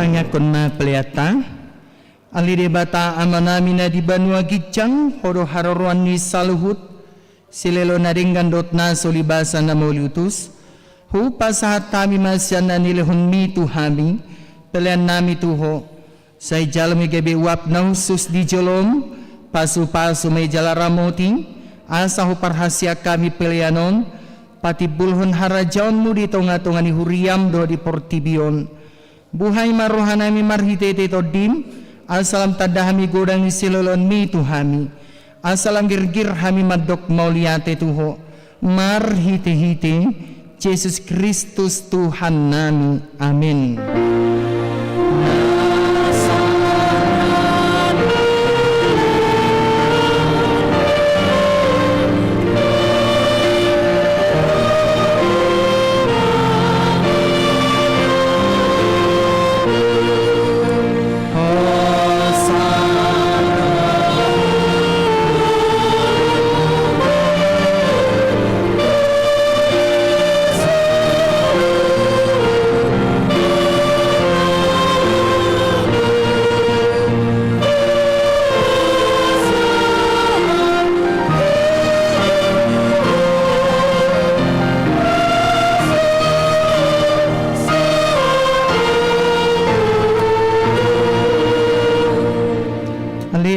pangakon ma peliata ali debata amanamina di Banua Gicang horo haroruan ni saluhut silelo na ringgandot na solibasa na mauliutus hu pasahat kami masyan na nilihon mi tuhami pelian nami tuho say jalmi gabi wap na husus di jolom pasu-pasu may jalaramoti asa hu parhasya kami pelianon pati bulhon harajaon mo dito nga ni huriam do di portibion buhay marohanami marhitete to dim asalam tadahami godang ni silolon mi tuhami asalam girgir hami madok mauliate tuho marhite-hite Yesus Kristus Tuhan nami amin.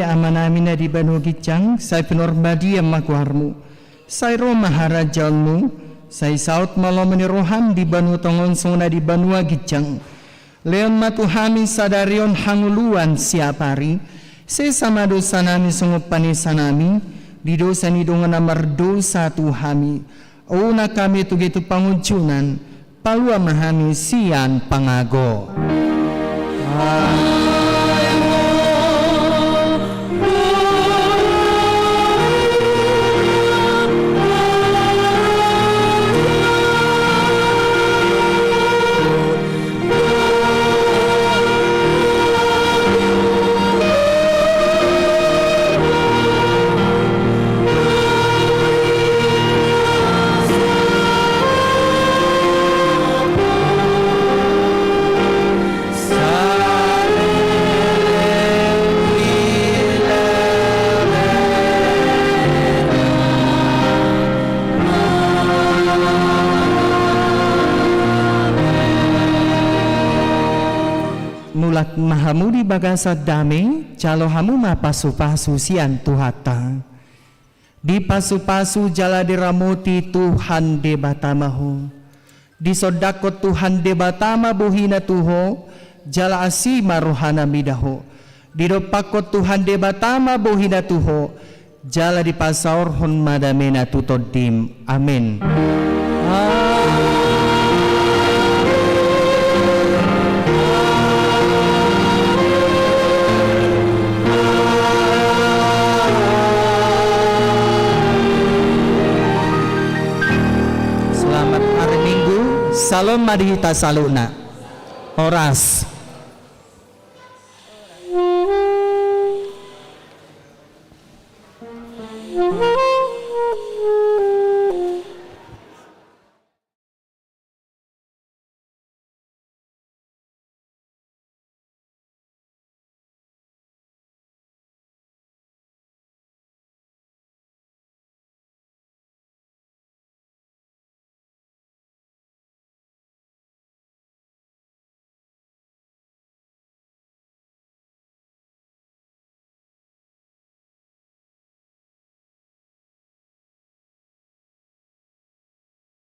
Amanami na di Banua Gicang, say pinormadi ang makuharmu, say Roma harajalmu, say saut malomani roham di Banua Tongon suna di Banua Gicang, leon matuhami sadarion hanguluan siapari, say sama dosa nami sungup panisa nami, di dosa ni dongan namar dosa tuhami, una kami tugitu panguncunan, palua mahami sian pangago. Nulat mahamu di bagasa dame, calo hamu mapasu-pasu sian tuhata. Di pasu-pasu jala diramuti Tuhan debatamahu. Di sodakot Tuhan debatama buhina tuho, jala asima rohana midaho. Di dopakot Tuhan debatama buhina tuho, jala di pasaur hon madamena tutodim. Amin. Salom marihita saluna. Oras.